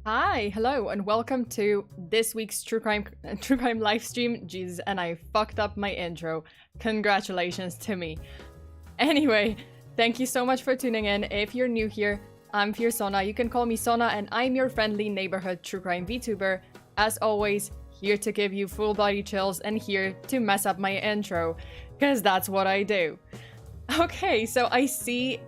Hi, hello, and welcome to this week's true crime live stream. Jesus, and I fucked up my intro. Congratulations to me. Anyway, thank you so much for tuning in. If you're new here, I'm FEARSONA. You can call me Sona, and I'm your friendly neighborhood true crime VTuber. As always, here to give you full body chills and here to mess up my intro, because that's what I do. Okay, so I see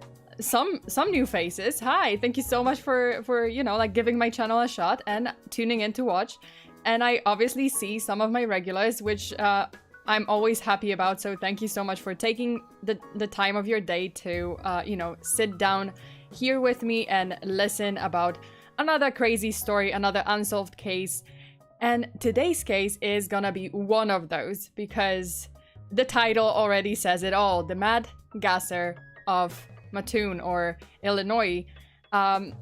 some new faces. Hi, thank you so much for you know, like, giving my channel a shot and tuning in to watch. And I obviously see some of my regulars, which I'm always happy about, so thank you so much for taking the time of your day to you know, sit down here with me and listen about another crazy story, another unsolved case. And today's case is gonna be one of those, because the title already says it all. The Mad Gasser of Mattoon, or Illinois. And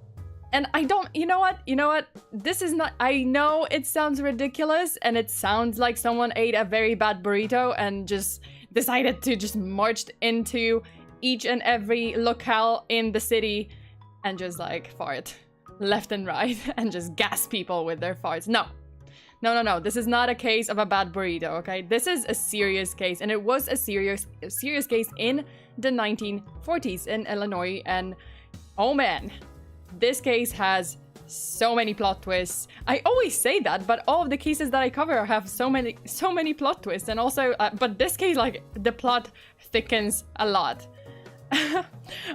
I don't, you know what, this is not, I know it sounds ridiculous and it sounds like someone ate a very bad burrito and just decided to just march into each and every locale in the city and just like fart left and right and just gas people with their farts. No, this is not a case of a bad burrito, okay? This is a serious case, and it was a serious case in the 1940s in Illinois, and oh man, this case has so many plot twists. I always say that, but all of the cases that I cover have so many plot twists, and also, but this case, like, the plot thickens a lot.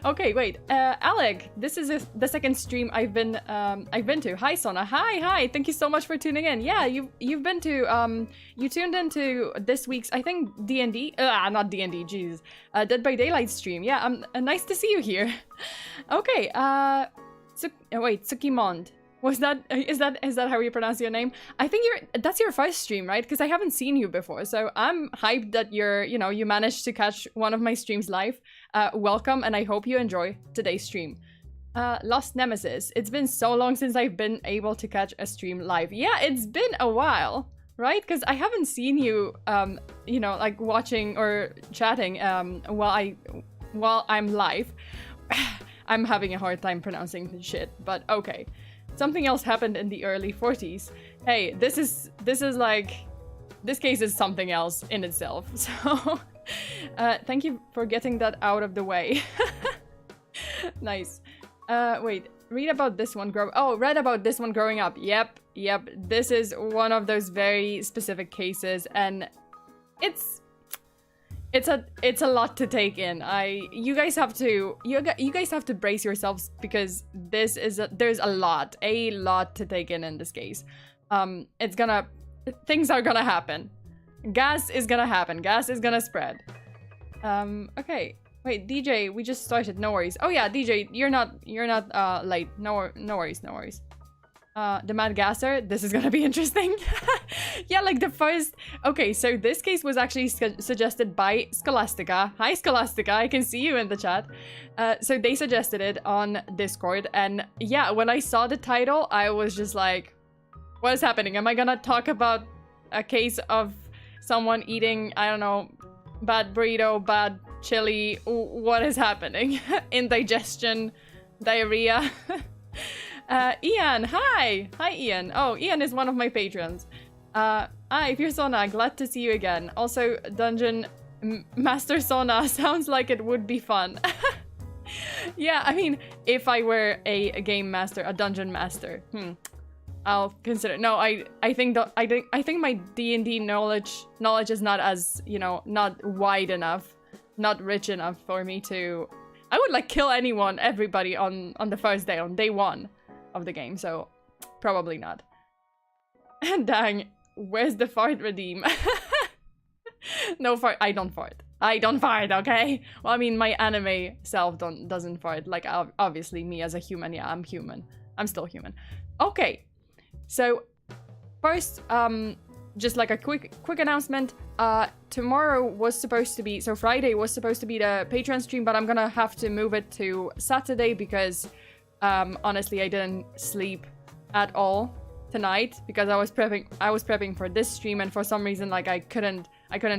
Okay, wait, Alec, this is the second stream I've been to. Hi, Sona. Hi, thank you so much for tuning in. Yeah, you've been to, you tuned into this week's, I think, D&D, not D&D, jeez, Dead by Daylight stream. Yeah, nice to see you here. Okay, wait, Tsukimond. Is that how you pronounce your name? I think that's your first stream, right? Because I haven't seen you before, so I'm hyped that you managed to catch one of my streams live. Welcome, and I hope you enjoy today's stream. Lost Nemesis. It's been so long since I've been able to catch a stream live. Yeah, it's been a while, right? Because I haven't seen you, you know, like, watching or chatting while I'm live. I'm having a hard time pronouncing the shit, but okay. Something else happened in the early 40s. Hey, this is like, this case is something else in itself. So, thank you for getting that out of the way. Nice. Wait, read about this one read about this one growing up. Yep. This is one of those very specific cases, and it's a lot to take in. You guys have to brace yourselves, because there's a lot to take in this case. Things are gonna happen. Gas is gonna happen. Gas is gonna spread. Okay. Wait, DJ, we just started. No worries. Oh yeah, DJ, you're not late. No worries. The Mad Gasser, this is gonna be interesting. Yeah, like the first... Okay, so this case was actually suggested by Scholastica. Hi, Scholastica, I can see you in the chat. So they suggested it on Discord, and yeah, when I saw the title, I was just like, what is happening? Am I gonna talk about a case of someone eating, I don't know, bad burrito, bad chili? What is happening? Indigestion, diarrhea. Ian, hi! Hi, Ian. Oh, Ian is one of my patrons. Hi, FEARSONA, glad to see you again. Also, Dungeon Master Sona, sounds like it would be fun. Yeah, I mean, if I were a game master, a dungeon master, I'll consider. No, I think my D&D knowledge is not as, you know, not wide enough, not rich enough for me to... I would, like, kill everybody on the first day, on day one of the game, so probably not. Dang, where's the fart redeem? No fart. I don't fart, okay? Well, I mean, my anime self doesn't fart. Like, obviously, me as a human, yeah, I'm human. I'm still human. Okay, so first, just like a quick announcement. Tomorrow was supposed to be, so Friday was supposed to be the Patreon stream, but I'm gonna have to move it to Saturday because honestly, I didn't sleep at all tonight because I was prepping for this stream, and for some reason, like, I couldn't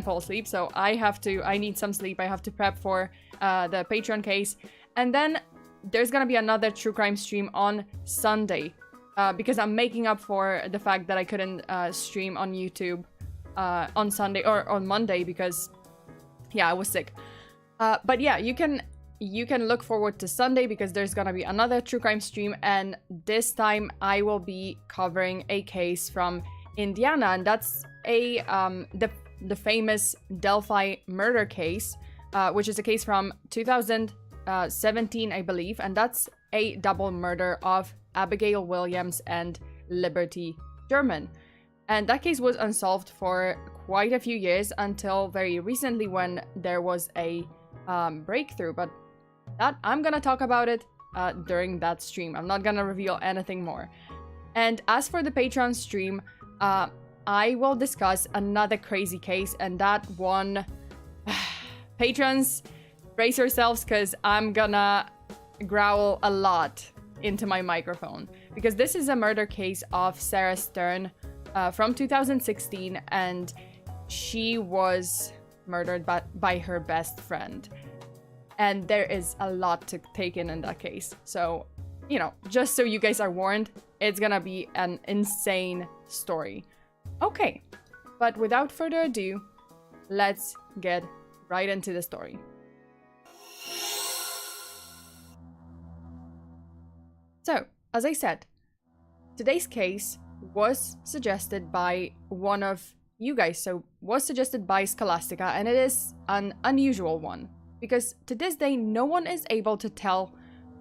fall asleep, so I need some sleep. I have to prep for the Patreon case, and then there's gonna be another true crime stream on Sunday. because I'm making up for the fact that I couldn't stream on YouTube on Sunday or on Monday because, yeah, I was sick. But yeah, you can look forward to Sunday because there's gonna be another true crime stream, and this time I will be covering a case from Indiana, and that's the famous Delphi murder case, which is a case from 2017, I believe, and that's a double murder of Abigail Williams and Liberty German. And that case was unsolved for quite a few years until very recently when there was a breakthrough, but that I'm gonna talk about it during that stream. I'm not gonna reveal anything more. And as for the Patreon stream, I will discuss another crazy case, and that one, patrons, brace yourselves because I'm gonna growl a lot into my microphone, because this is a murder case of Sarah Stern from 2016, and she was murdered by her best friend. And there is a lot to take in that case. So, you know, just so you guys are warned, it's gonna be an insane story. Okay, but without further ado, let's get right into the story. So, as I said, today's case was suggested by one of you guys, so was suggested by Scholastica, and it is an unusual one, because to this day, no one is able to tell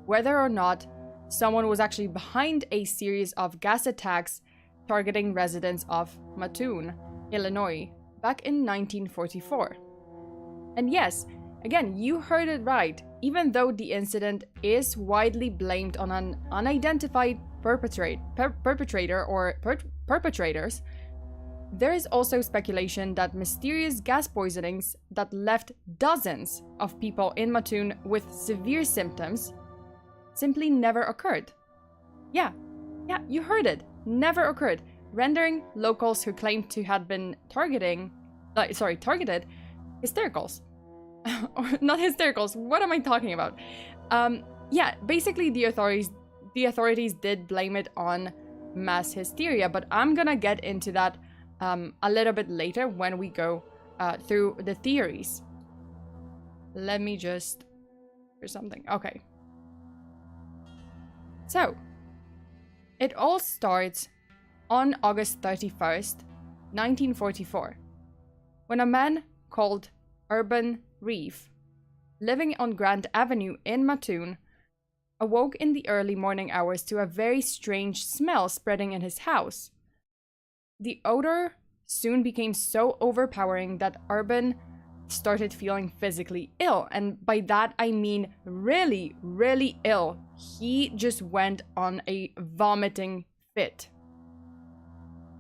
whether or not someone was actually behind a series of gas attacks targeting residents of Mattoon, Illinois, back in 1944. And yes, again, you heard it right, even though the incident is widely blamed on an unidentified perpetrator or perpetrators, there is also speculation that mysterious gas poisonings that left dozens of people in Mattoon with severe symptoms simply never occurred. Yeah, you heard it. Never occurred, rendering locals who claimed to have been targeted hystericals. Or not hystericals, what am I talking about? Yeah, basically the authorities did blame it on mass hysteria, but I'm gonna get into that a little bit later when we go through the theories. Let me just hear something. Okay. So, it all starts on August 31st, 1944, when a man called Urban Reeve, living on Grant Avenue in Mattoon, awoke in the early morning hours to a very strange smell spreading in his house. The odor soon became so overpowering that Urban started feeling physically ill, and by that I mean really, really ill. He just went on a vomiting fit.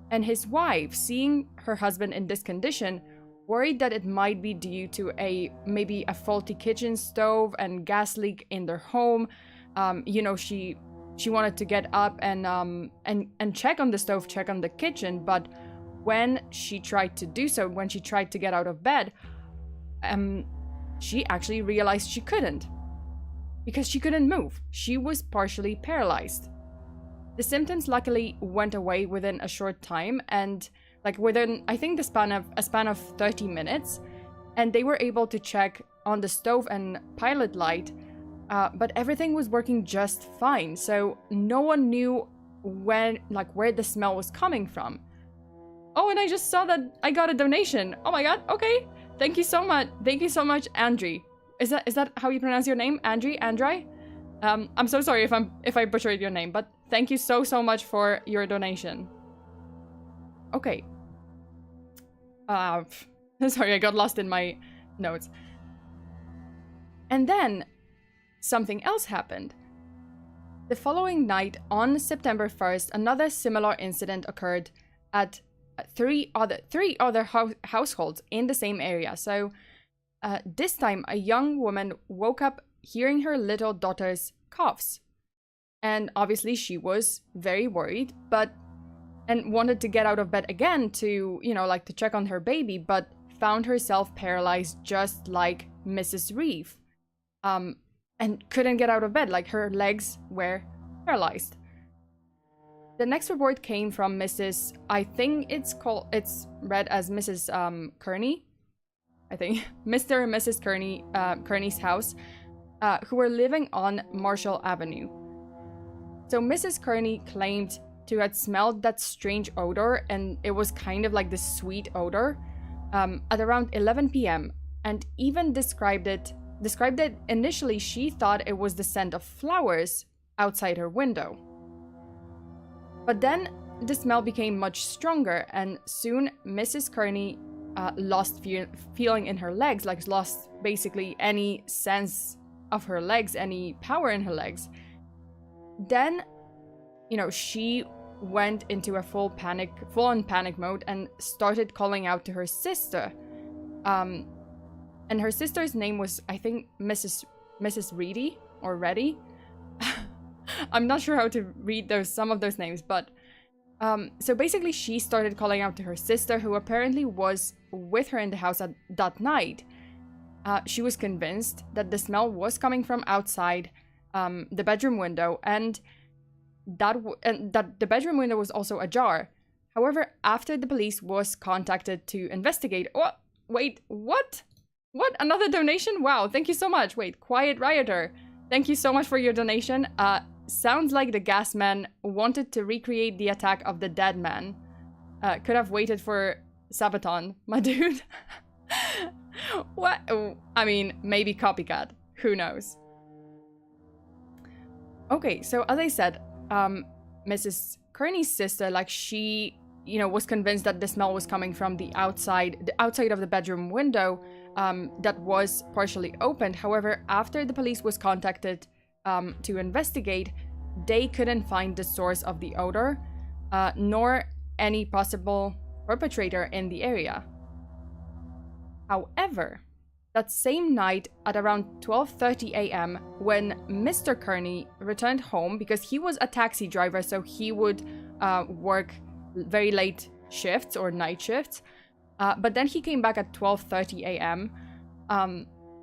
And his wife, seeing her husband in this condition, worried that it might be due to maybe a faulty kitchen stove and gas leak in their home. You know, she wanted to get up and check on the stove, check on the kitchen, but when she tried to do so, when she tried to get out of bed, she actually realized she couldn't, because she couldn't move. She was partially paralyzed. The symptoms luckily went away within a short time, and like within, I think, a span of 30 minutes, and they were able to check on the stove and pilot light, but everything was working just fine. So no one knew where the smell was coming from. Oh, and I just saw that I got a donation. Oh my god. Okay. Thank you so much. Thank you so much, Andri. Is that how you pronounce your name? Andri? I'm so sorry if I butchered your name, but thank you so much for your donation. Okay. Sorry, I got lost in my notes. And then something else happened. The following night, on September 1st, another similar incident occurred at three other households in the same area. So this time, a young woman woke up hearing her little daughter's coughs. And obviously she was very worried, and wanted to get out of bed again to, to check on her baby, but found herself paralyzed just like Mrs. Reeve. And couldn't get out of bed, like her legs were paralyzed. The next report came from Mrs. I think it's read as Mrs. Kearney. I think Mr. and Mrs. Kearney's house, who were living on Marshall Avenue. So Mrs. Kearney claimed to have smelled that strange odor, and it was kind of like this sweet odor, at around 11 p.m. and even described it initially. She thought it was the scent of flowers outside her window. But then the smell became much stronger, and soon Mrs. Kearney lost feeling in her legs, like lost basically any sense of her legs, any power in her legs. Then, she went into a full-on panic mode and started calling out to her sister. And her sister's name was, I think, Mrs. Reedy or Reddy. I'm not sure how to read some of those names, but so basically she started calling out to her sister, who apparently was with her in the house that night. She was convinced that the smell was coming from outside the bedroom window, and that the bedroom window was also ajar. However, after the police was contacted to investigate... Oh, wait, what? What? Another donation? Wow, thank you so much. Wait, Quiet Rioter, thank you so much for your donation. Sounds like the gas man wanted to recreate the attack of the dead man. Could have waited for Sabaton, my dude. What? I mean, maybe copycat. Who knows? Okay, so as I said, Mrs. Kearney's sister, like, she, was convinced that the smell was coming from the outside of the bedroom window that was partially opened. However, after the police was contacted to investigate, they couldn't find the source of the odor, nor any possible perpetrator in the area. However, that same night at around 12:30 a.m., when Mr. Kearney returned home, because he was a taxi driver, so he would work very late shifts or night shifts, but then he came back at 12:30 a.m.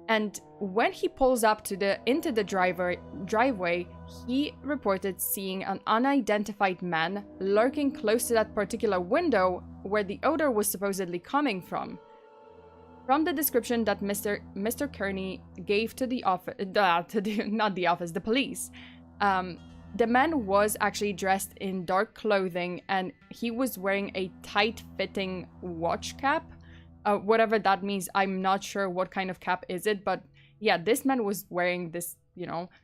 And when he pulls up into the driveway, he reported seeing an unidentified man lurking close to that particular window where the odor was supposedly coming from. From the description that Mr. Kearney gave to the police, the man was actually dressed in dark clothing, and he was wearing a tight-fitting watch cap. Whatever that means, I'm not sure what kind of cap is it, but yeah, this man was wearing this,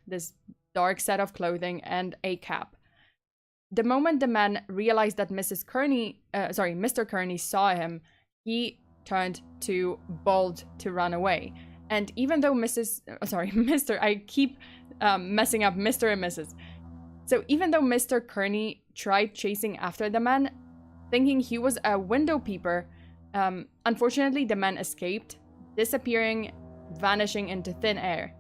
this dark set of clothing and a cap. The moment the man realized that Mr. Kearney saw him, he turned to bolt to run away. And even though I keep messing up Mr. and Mrs. So even though Mr. Kearney tried chasing after the man, thinking he was a window peeper, unfortunately the man escaped, disappearing, vanishing into thin air.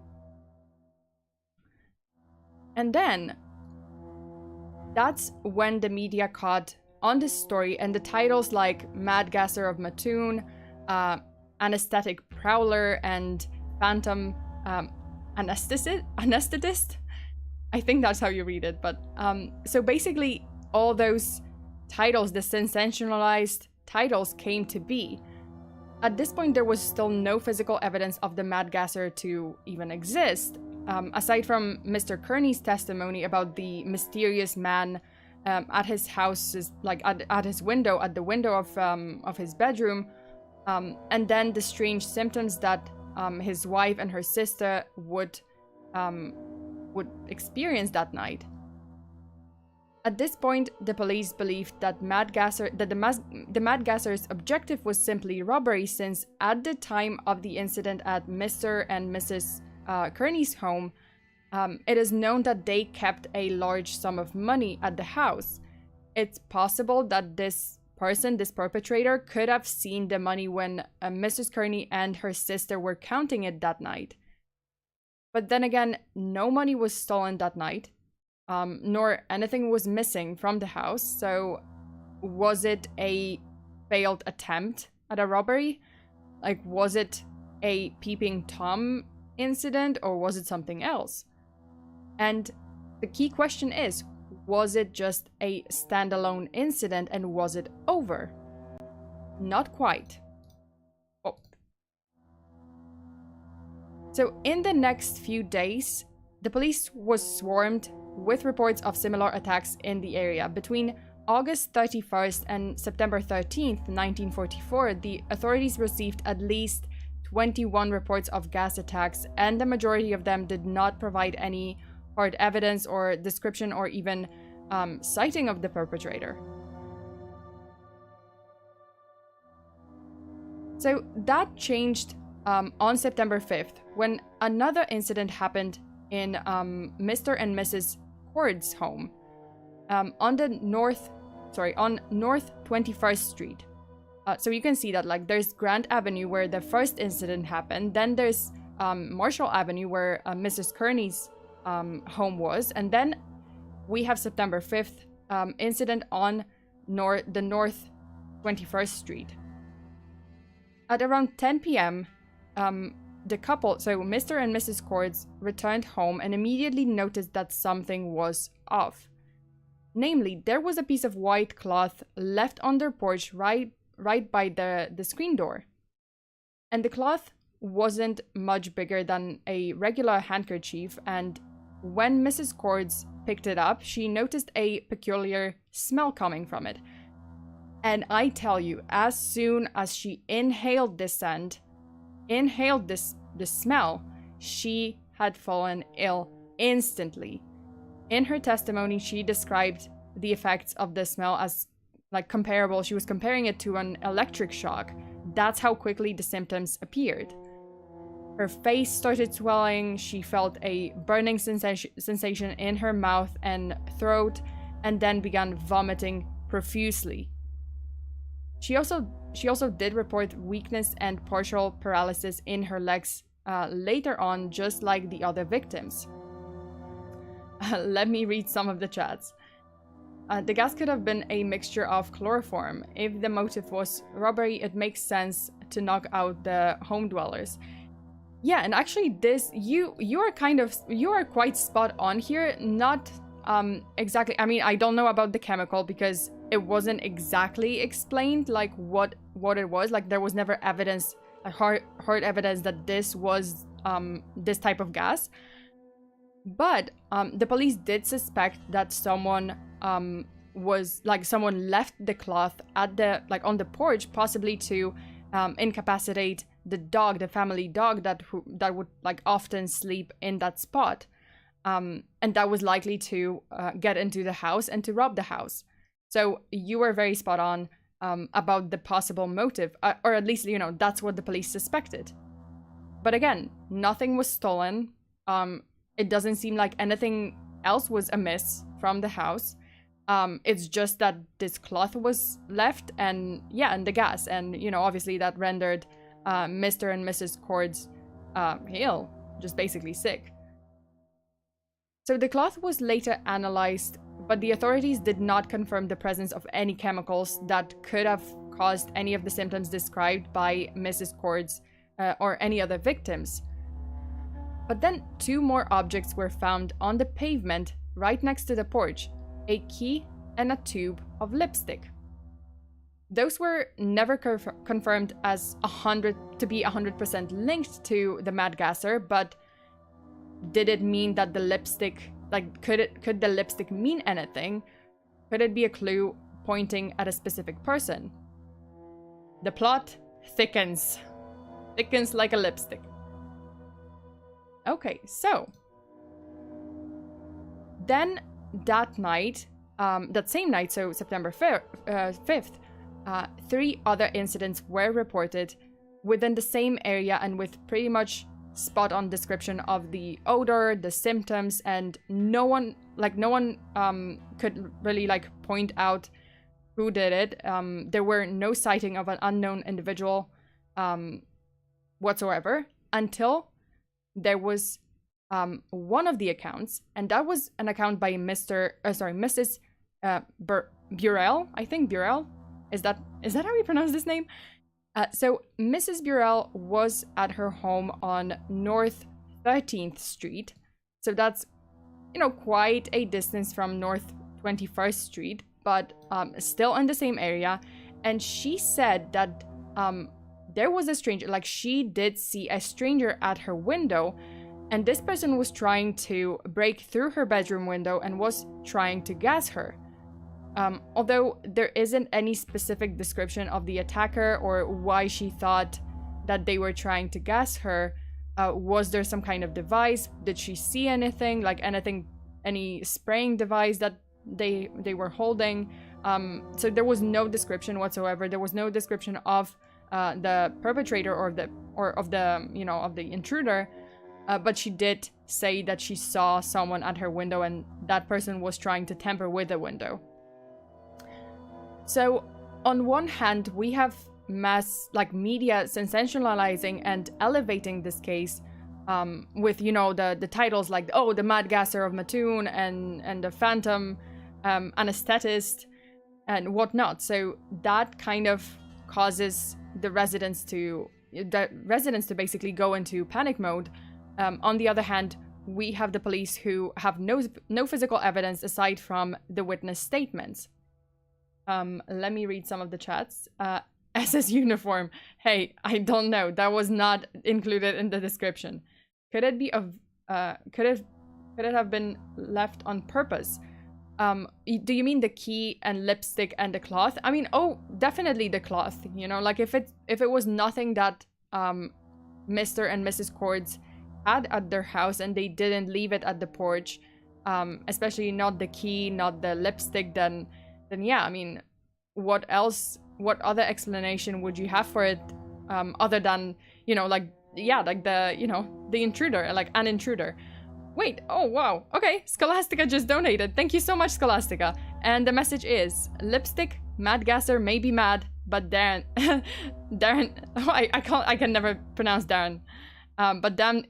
And then, that's when the media caught on this story, and the titles like Mad Gasser of Mattoon, Anesthetic Prowler, and Phantom Anesthetist. I think that's how you read it, but so basically all those titles, the sensationalized titles, came to be. At this point, there was still no physical evidence of the Mad Gasser to even exist, aside from Mr. Kearney's testimony about the mysterious man at his house, at his window, at the window of his bedroom, and then the strange symptoms that his wife and her sister would experience that night. At this point, the police believed that the Mad Gasser's objective was simply robbery, since at the time of the incident at Mr. and Mrs. Kearney's home, it is known that they kept a large sum of money at the house. It's possible that this perpetrator, could have seen the money when Mrs. Kearney and her sister were counting it that night. But then again, no money was stolen that night, nor anything was missing from the house. So was it a failed attempt at a robbery? Like, was it a peeping Tom incident, or was it something else? And the key question is, was it just a standalone incident and was it over? Not quite. Oh. So in the next few days, the police was swarmed with reports of similar attacks in the area. Between August 31st and September 13th, 1944, the authorities received at least 21 reports of gas attacks, and the majority of them did not provide any hard evidence or description or even citing of the perpetrator. So that changed on September 5th, when another incident happened in Mr. and Mrs. Cord's home on North 21st Street. So you can see that, like, there's Grant Avenue where the first incident happened, then there's Marshall Avenue where Mrs. Kearney's home was, and then we have September 5th incident on the North 21st Street. At around 10 p.m., the couple, so Mr. and Mrs. Cords, returned home and immediately noticed that something was off. Namely, there was a piece of white cloth left on their porch right by the screen door. And the cloth wasn't much bigger than a regular handkerchief, and when Mrs. Cords picked it up, she noticed a peculiar smell coming from it. And I tell you, as soon as she inhaled this scent, this smell, she had fallen ill instantly. In her testimony, she described the effects of the smell as like comparable. She was comparing it to an electric shock. That's how quickly the symptoms appeared. Her face started swelling. She felt a burning sensation in her mouth and throat, and then began vomiting profusely. She also did report weakness and partial paralysis in her legs later on, just like the other victims. Let me read some of the chats. The gas could have been a mixture of chloroform. If the motive was robbery, it makes sense to knock out the home dwellers. Yeah, and actually this, you are quite spot on here. Not exactly, I mean, I don't know about the chemical because it wasn't exactly explained, like what it was. Like there was never evidence, hard evidence that this was this type of gas. But the police did suspect that someone someone left the cloth at the on the porch, possibly to incapacitate the dog, the family dog that would often sleep in that spot, and that was likely to get into the house and to rob the house. So you were very spot on about the possible motive, or at least that's what the police suspected. But again, nothing was stolen. It doesn't seem like anything else was amiss from the house. It's just that this cloth was left, and the gas, and obviously that rendered Mr. and Mrs. Cords ill, just basically sick. So the cloth was later analyzed, but the authorities did not confirm the presence of any chemicals that could have caused any of the symptoms described by Mrs. Cords or any other victims. But then 2 more objects were found on the pavement right next to the porch: a key and a tube of lipstick. Those were never confirmed as 100% linked to the mad gasser, but did it mean that the lipstick, could the lipstick mean anything? Could it be a clue pointing at a specific person? The plot thickens like a lipstick. Okay, so then that night, that same night, so September 5th, 3 other incidents were reported within the same area and with pretty much spot-on description of the odor, the symptoms, and no one could really point out who did it. There were no sighting of an unknown individual whatsoever until there was one of the accounts, and that was an account by Mrs. Burrell. I think Burrell. Is that how we pronounce this name? So Mrs. Burrell was at her home on North 13th Street. So that's, quite a distance from North 21st Street, but still in the same area. And she said that there was a stranger, like she did see a stranger at her window, and this person was trying to break through her bedroom window and was trying to gas her. Although there isn't any specific description of the attacker or why she thought that they were trying to gas her. Was there some kind of device? Did she see anything, like any spraying device that they were holding? So there was no description whatsoever. There was no description of the perpetrator or of the intruder. But she did say that she saw someone at her window, and that person was trying to tamper with the window. So on one hand, we have media sensationalizing and elevating this case with, the titles like, oh, the mad gasser of Mattoon and the phantom anesthetist and whatnot. So that kind of causes the residents to basically go into panic mode. On the other hand, we have the police who have no physical evidence aside from the witness statements. Let me read some of the chats. SS uniform. Hey, I don't know. That was not included in the description. Could it be could it have been left on purpose? Do you mean the key and lipstick and the cloth? I mean, oh, definitely the cloth. Like if it was nothing that Mr. and Mrs. Cords had at their house and they didn't leave it at the porch, especially not the key, not the lipstick, then yeah, I mean, what else? What other explanation would you have for it, other than, the intruder, like an intruder? Wait, oh wow, okay, Scholastica just donated. Thank you so much, Scholastica. And the message is, lipstick, mad gasser may be mad, but Darren, I can never pronounce Darren. But damn,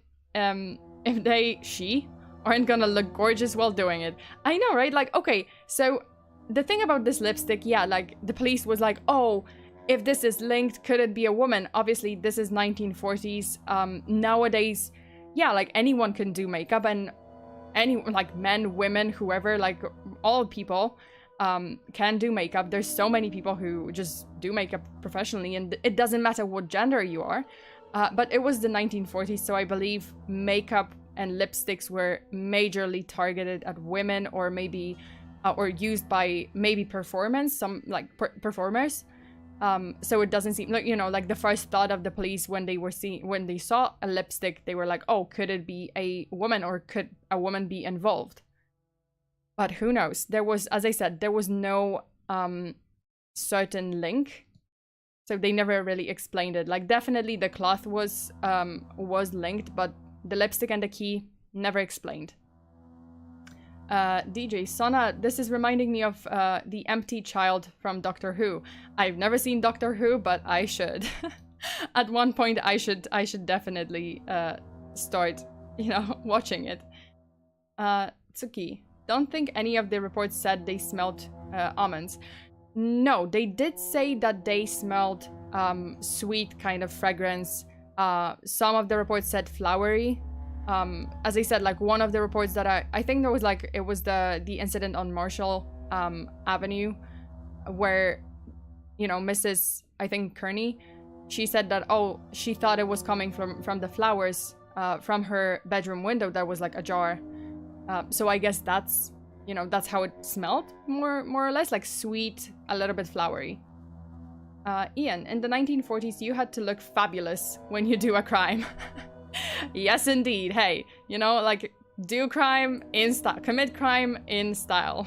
if she aren't gonna look gorgeous while doing it. I know, right? Like, okay, so the thing about this lipstick, yeah, like the police was like, oh, if this is linked, could it be a woman? Obviously, this is 1940s. Nowadays, yeah, like anyone can do makeup, and like men, women, whoever, like all people can do makeup. There's so many people who just do makeup professionally, and it doesn't matter what gender you are. But it was the 1940s, so I believe makeup and lipsticks were majorly targeted at women, or maybe or used by maybe performers. So it doesn't seem like, like the first thought of the police when they saw a lipstick, they were like, oh, could it be a woman, or could a woman be involved? But who knows? There was, as I said, there was no certain link. So they never really explained it. Like, definitely the cloth was linked, but the lipstick and the key never explained. DJ Sona, this is reminding me of the empty child from Doctor Who. I've never seen Doctor Who, but I should. At one point, I should definitely start, watching it. Tsuki, don't think any of the reports said they smelled almonds. No, they did say that they smelled sweet kind of fragrance. Some of the reports said flowery. As I said, like one of the reports that I think there was it was the incident on Marshall Avenue, where, Mrs. I think Kearney, she said that, oh, she thought it was coming from the flowers from her bedroom window that was like ajar. So I guess that's, that's how it smelled, more or less, like sweet, a little bit flowery. Ian, in the 1940s, you had to look fabulous when you do a crime. Yes, indeed. Hey, do crime in style. Commit crime in style.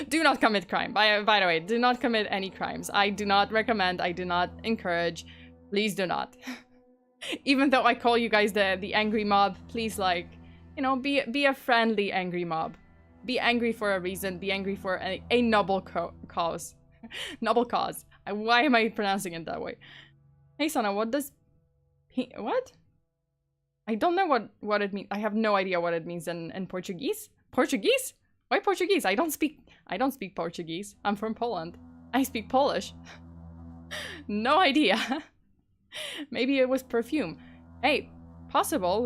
Do not commit crime. By the way, do not commit any crimes. I do not recommend. I do not encourage. Please do not. Even though I call you guys the angry mob, please, be a friendly angry mob. Be angry for a reason. Be angry for a noble cause. Noble cause. Why am I pronouncing it that way? Hey, Sana, what does... What? I don't know what it means. I have no idea what it means in Portuguese. Portuguese? Why Portuguese? I don't speak Portuguese. I'm from Poland. I speak Polish. No idea. Maybe it was perfume. Hey, possible.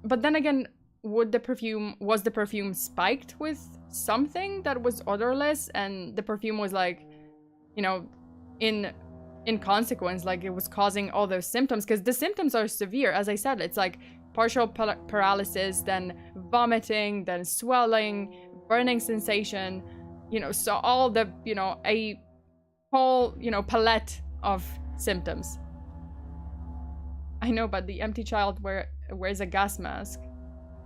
But then again, was the perfume spiked with something that was odorless, and the perfume was like, you know, in consequence, like it was causing all those symptoms, because the symptoms are severe. As I said, it's like partial paralysis, then vomiting, then swelling, burning sensation, you know, so all the, you know, a whole, you know, palette of symptoms. I know, but the empty child wears a gas mask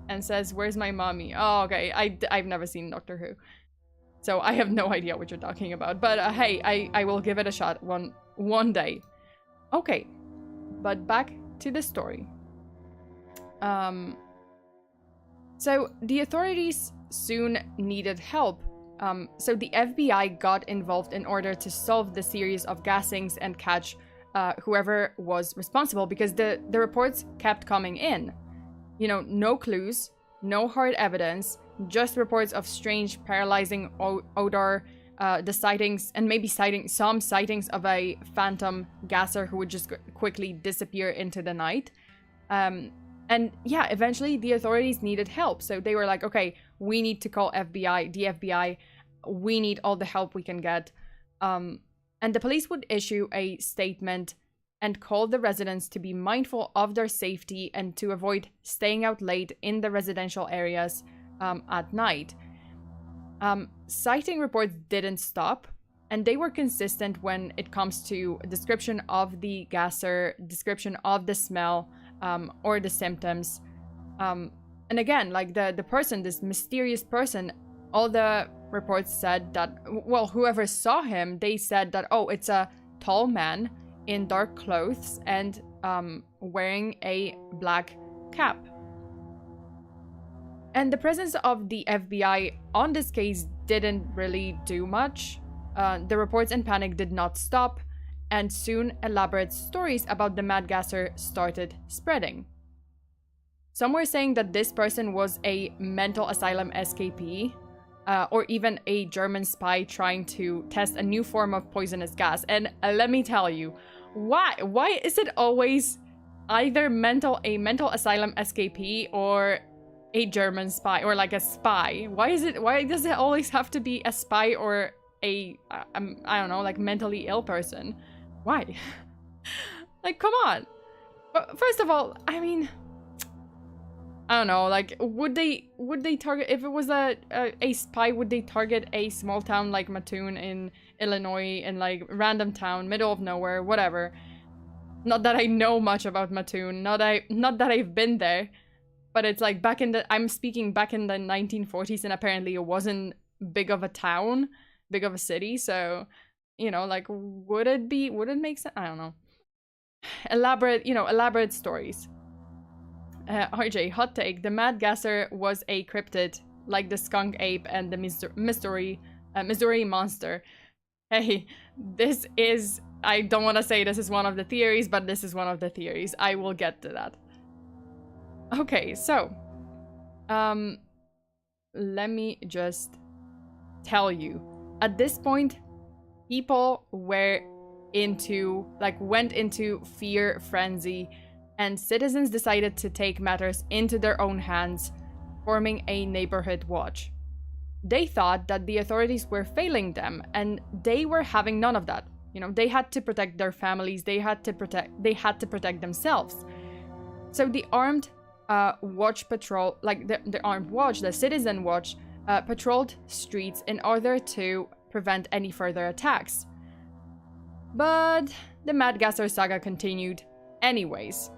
and says, "Where's my mommy?" Oh, okay. I've never seen Doctor Who, so I have no idea what you're talking about. But hey, I will give it a shot one day. Okay, but back to the story. So the authorities soon needed help. So the FBI got involved in order to solve the series of gassings and catch whoever was responsible, because the reports kept coming in. You know, no clues, no hard evidence, just reports of strange, paralyzing odor, the sightings, and maybe some sightings of a phantom gasser who would just quickly disappear into the night. And yeah, eventually the authorities needed help. So they were like, okay, we need to call the FBI. We need all the help we can get. And the police would issue a statement and call the residents to be mindful of their safety and to avoid staying out late in the residential areas at night. Sighting reports didn't stop, and they were consistent when it comes to description of the gasser, description of the smell, or the symptoms. And again, like the person, this mysterious person, all the reports said that, well, whoever saw him, they said that, oh, it's a tall man in dark clothes and wearing a black cap. And the presence of the FBI on this case didn't really do much. The reports and panic did not stop, and soon elaborate stories about the mad gasser started spreading. Some were saying that this person was a mental asylum escapee, or even a German spy trying to test a new form of poisonous gas. And let me tell you, why is it always either a mental asylum escapee or a German spy, or like a spy? Why does it always have to be a spy or a I don't know, like mentally ill person? Why? Like, come on. But first of all, I mean, I don't know, like, would they target, if it was a spy, would they target a small town like Mattoon in Illinois, in like random town, middle of nowhere, whatever? Not that I know much about Mattoon, not that I've been there, but it's like I'm speaking back in the 1940s, and apparently it wasn't big of a town, big of a city, so, you know, like, would it make sense? I don't know. Elaborate stories. RJ, hot take. The Mad Gasser was a cryptid, like the skunk ape and the Missouri monster. Hey, this is... I don't want to say this is one of the theories, but this is one of the theories. I will get to that. Okay, so... let me just tell you. At this point, people went into fear frenzy, and citizens decided to take matters into their own hands, forming a neighborhood watch. They thought that the authorities were failing them, and they were having none of that. You know, they had to protect their families, they had to protect themselves. So the armed watch patrol, like the armed watch, the citizen watch, patrolled streets in order to prevent any further attacks. But the Mad Gasser saga continued anyways.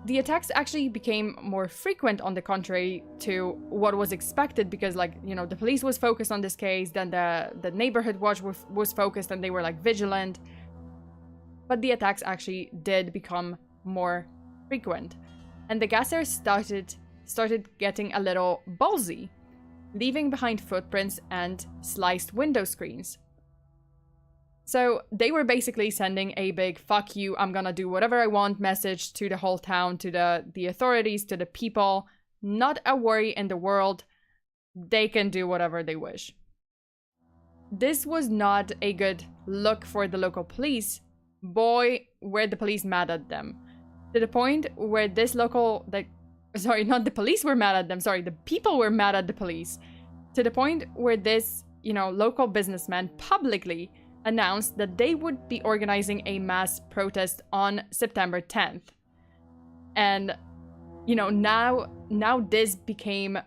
The attacks actually became more frequent, on the contrary to what was expected, because, like, you know, the police was focused on this case, then the neighborhood watch was focused, and they were like vigilant. But the attacks actually did become more frequent, and the gassers started getting a little ballsy, leaving behind footprints and sliced window screens. So they were basically sending a big "fuck you, I'm gonna do whatever I want" message to the whole town, to the authorities, to the people. Not a worry in the world. They can do whatever they wish. This was not a good look for the local police. Boy, were the police mad at them. To the point where this local Sorry, not the police were mad at them. Sorry, the people were mad at the police. To the point where this, local businessman publicly announced that they would be organizing a mass protest on September 10th. And, now this became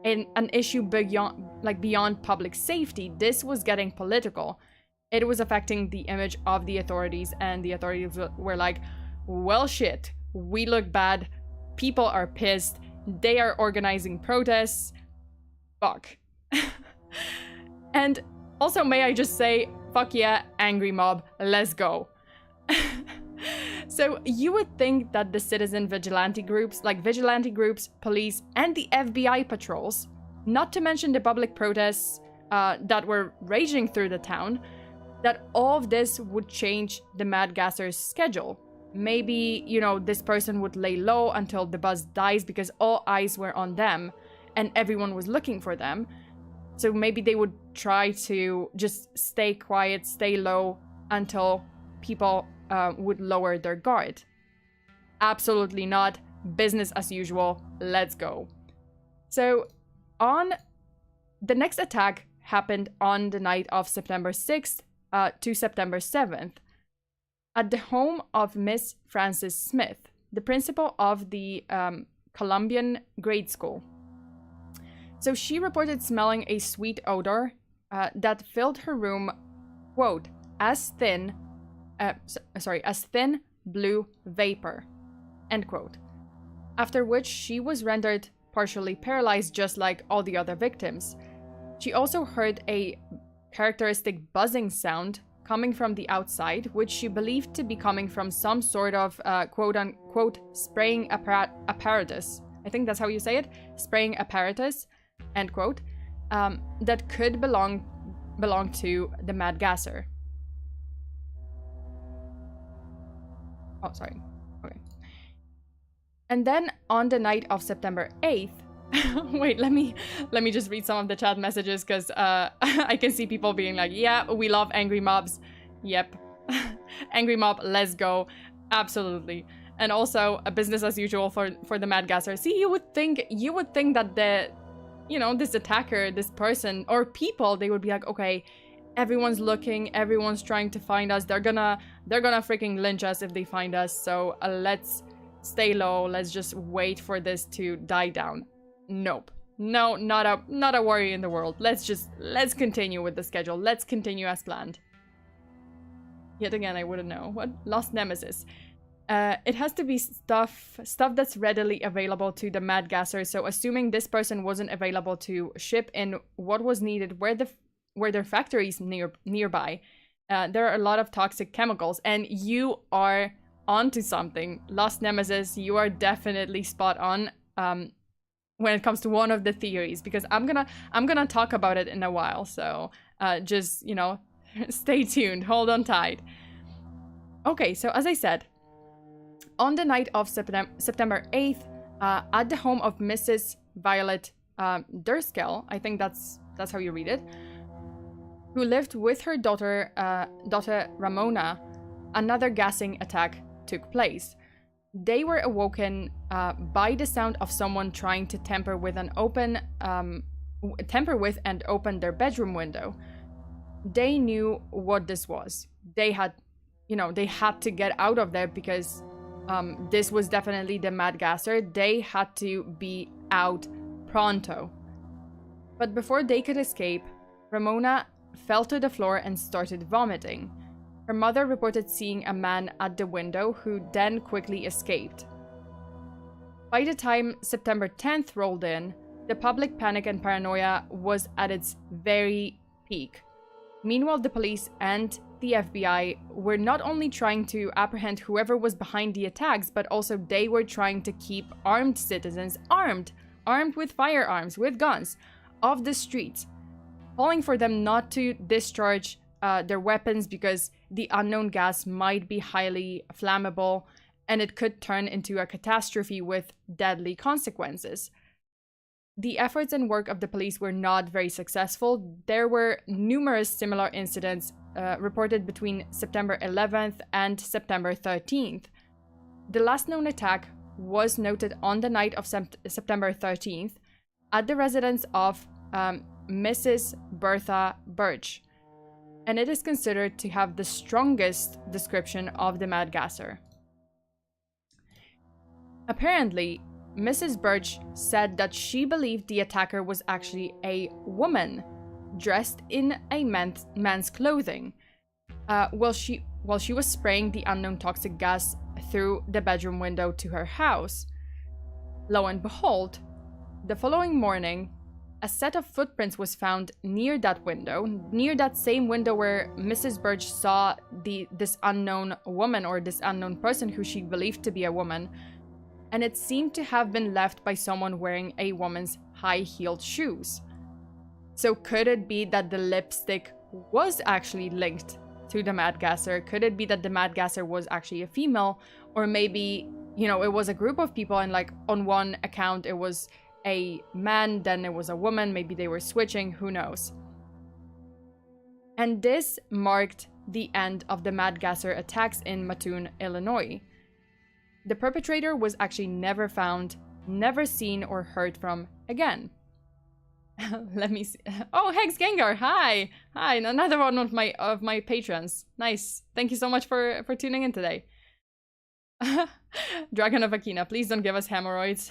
an issue beyond public safety. This was getting political. It was affecting the image of the authorities, and the authorities were like, well, shit, we look bad. People are pissed. They are organizing protests. Fuck. And also, may I just say, fuck yeah, angry mob, let's go. So you would think that the citizen vigilante groups, police, and the FBI patrols, not to mention the public protests that were raging through the town, that all of this would change the Mad Gasser's schedule. Maybe, this person would lay low until the buzz dies because all eyes were on them and everyone was looking for them. So maybe they would try to just stay quiet, stay low until people would lower their guard. Absolutely not. Business as usual. Let's go. So the next attack happened on the night of September 6th to September 7th. At the home of Miss Frances Smith, the principal of the Columbian grade school. So she reported smelling a sweet odor that filled her room, quote, as thin blue vapor, end quote. After which she was rendered partially paralyzed just like all the other victims. She also heard a characteristic buzzing sound coming from the outside, which she believed to be coming from some sort of quote-unquote spraying apparatus. I think that's how you say it. Spraying apparatus, end quote, that could belong to the Mad Gasser. Oh, sorry. Okay. And then on the night of September 8th, wait, let me just read some of the chat messages, because I can see people being like, yeah, we love angry mobs. Yep. Angry mob, let's go. Absolutely. And also a business as usual for the Mad Gasser. See, you would think that this attacker, this person or people, they would be like, okay, everyone's looking, everyone's trying to find us. They're gonna freaking lynch us if they find us. So let's stay low. Let's just wait for this to die down. Nope. No, not a worry in the world. Let's continue with the schedule. Let's continue as planned. Yet again, I wouldn't know. What? Lost Nemesis. It has to be stuff that's readily available to the Mad Gasser. So assuming this person wasn't available to ship in what was needed where their factories nearby, there are a lot of toxic chemicals, and you are onto something. Lost Nemesis, you are definitely spot on. When it comes to one of the theories, because I'm gonna talk about it in a while, so just stay tuned, hold on tight. Okay, so as I said, on the night of September 8th, at the home of Mrs. Violet Durskell, I think that's how you read it, who lived with her daughter Ramona, another gassing attack took place. They were awoken by the sound of someone trying to tamper with and open their bedroom window. They knew what this was. They had to get out of there because this was definitely the Mad Gasser. They had to be out pronto. But before they could escape, Ramona fell to the floor and started vomiting. Her mother reported seeing a man at the window who then quickly escaped. By the time September 10th rolled in, the public panic and paranoia was at its very peak. Meanwhile, the police and the FBI were not only trying to apprehend whoever was behind the attacks, but also they were trying to keep armed citizens armed with firearms, with guns, off the streets, calling for them not to discharge their weapons because the unknown gas might be highly flammable and it could turn into a catastrophe with deadly consequences. The efforts and work of the police were not very successful. There were numerous similar incidents reported between September 11th and September 13th. The last known attack was noted on the night of September 13th at the residence of Mrs. Bertha Birch, and it is considered to have the strongest description of the mad gasser. Apparently, Mrs. Birch said that she believed the attacker was actually a woman dressed in a man's clothing while she was spraying the unknown toxic gas through the bedroom window to her house. Lo and behold, the following morning, a set of footprints was found near that window, near that same window where Mrs. Birch saw this unknown woman, or this unknown person who she believed to be a woman, and it seemed to have been left by someone wearing a woman's high-heeled shoes. So could it be that the lipstick was actually linked to the mad gasser? Could it be that the mad gasser was actually a female? Or maybe, you know, it was a group of people and like on one account it was a man, then it was a woman, maybe they were switching, who knows. And this marked the end of the mad gasser attacks in Mattoon, Illinois. The perpetrator was actually never found, never seen or heard from again. Let me see. Oh, Hex Gengar, hi! Hi, another one of my patrons. Nice. Thank you so much for tuning in today. Dragon of Akina, please don't give us hemorrhoids.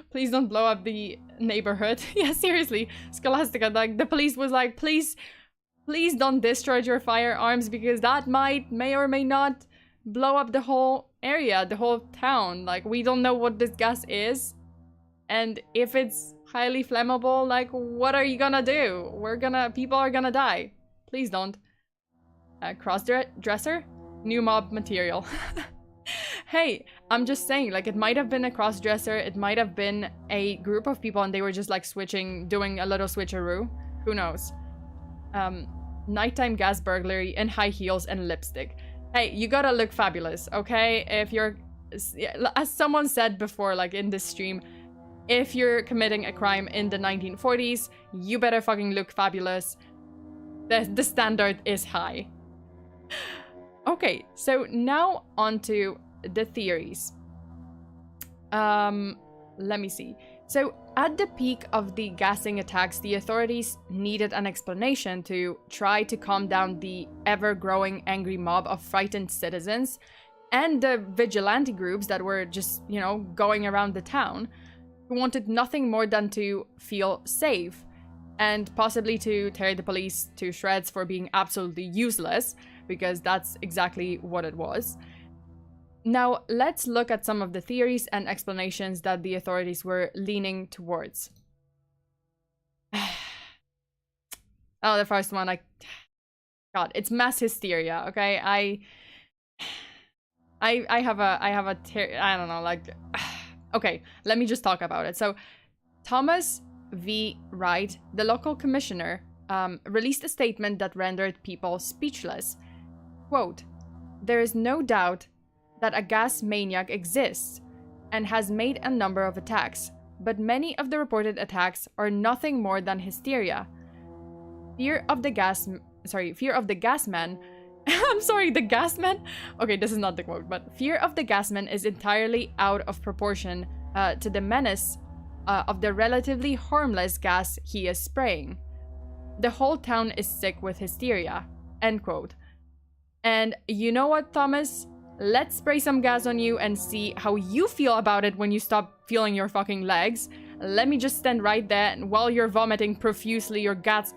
Please don't blow up the neighborhood. Yeah, seriously. Scholastica, like, the police was like, please don't discharge your firearms because that may or may not blow up the whole area, the whole town. Like, we don't know what this gas is. And if it's highly flammable, like, what are you gonna do? People are gonna die. Please don't. Cross-dresser? New mob material. Hey, I'm just saying, like, it might have been a cross-dresser, it might have been a group of people and they were just, like, switching, doing a little switcheroo. Who knows? Nighttime gas burglary in high heels and lipstick. Hey, you gotta look fabulous, okay? If you're... As someone said before, like, in this stream, if you're committing a crime in the 1940s, you better fucking look fabulous. The standard is high. Okay, so now on to the theories. Let me see. So at the peak of the gassing attacks, the authorities needed an explanation to try to calm down the ever-growing angry mob of frightened citizens and the vigilante groups that were just, you know, going around the town, who wanted nothing more than to feel safe and possibly to tear the police to shreds for being absolutely useless, because that's exactly what it was. Now, let's look at some of the theories and explanations that the authorities were leaning towards. Oh, the first one, God, it's mass hysteria, okay? I have a I don't know, like... Okay, let me just talk about it. So, Thomas V. Wright, the local commissioner, released a statement that rendered people speechless. Quote, "There is no doubt that a gas maniac exists and has made a number of attacks, but many of the reported attacks are nothing more than hysteria. Fear of the gas man." I'm sorry, the gas man? Okay, this is not the quote, but fear of the gas man is entirely out of proportion to the menace of the relatively harmless gas he is spraying. The whole town is sick with hysteria. End quote. And you know what, Thomas? Let's spray some gas on you and see how you feel about it when you stop feeling your fucking legs. Let me just stand right there and while you're vomiting profusely your guts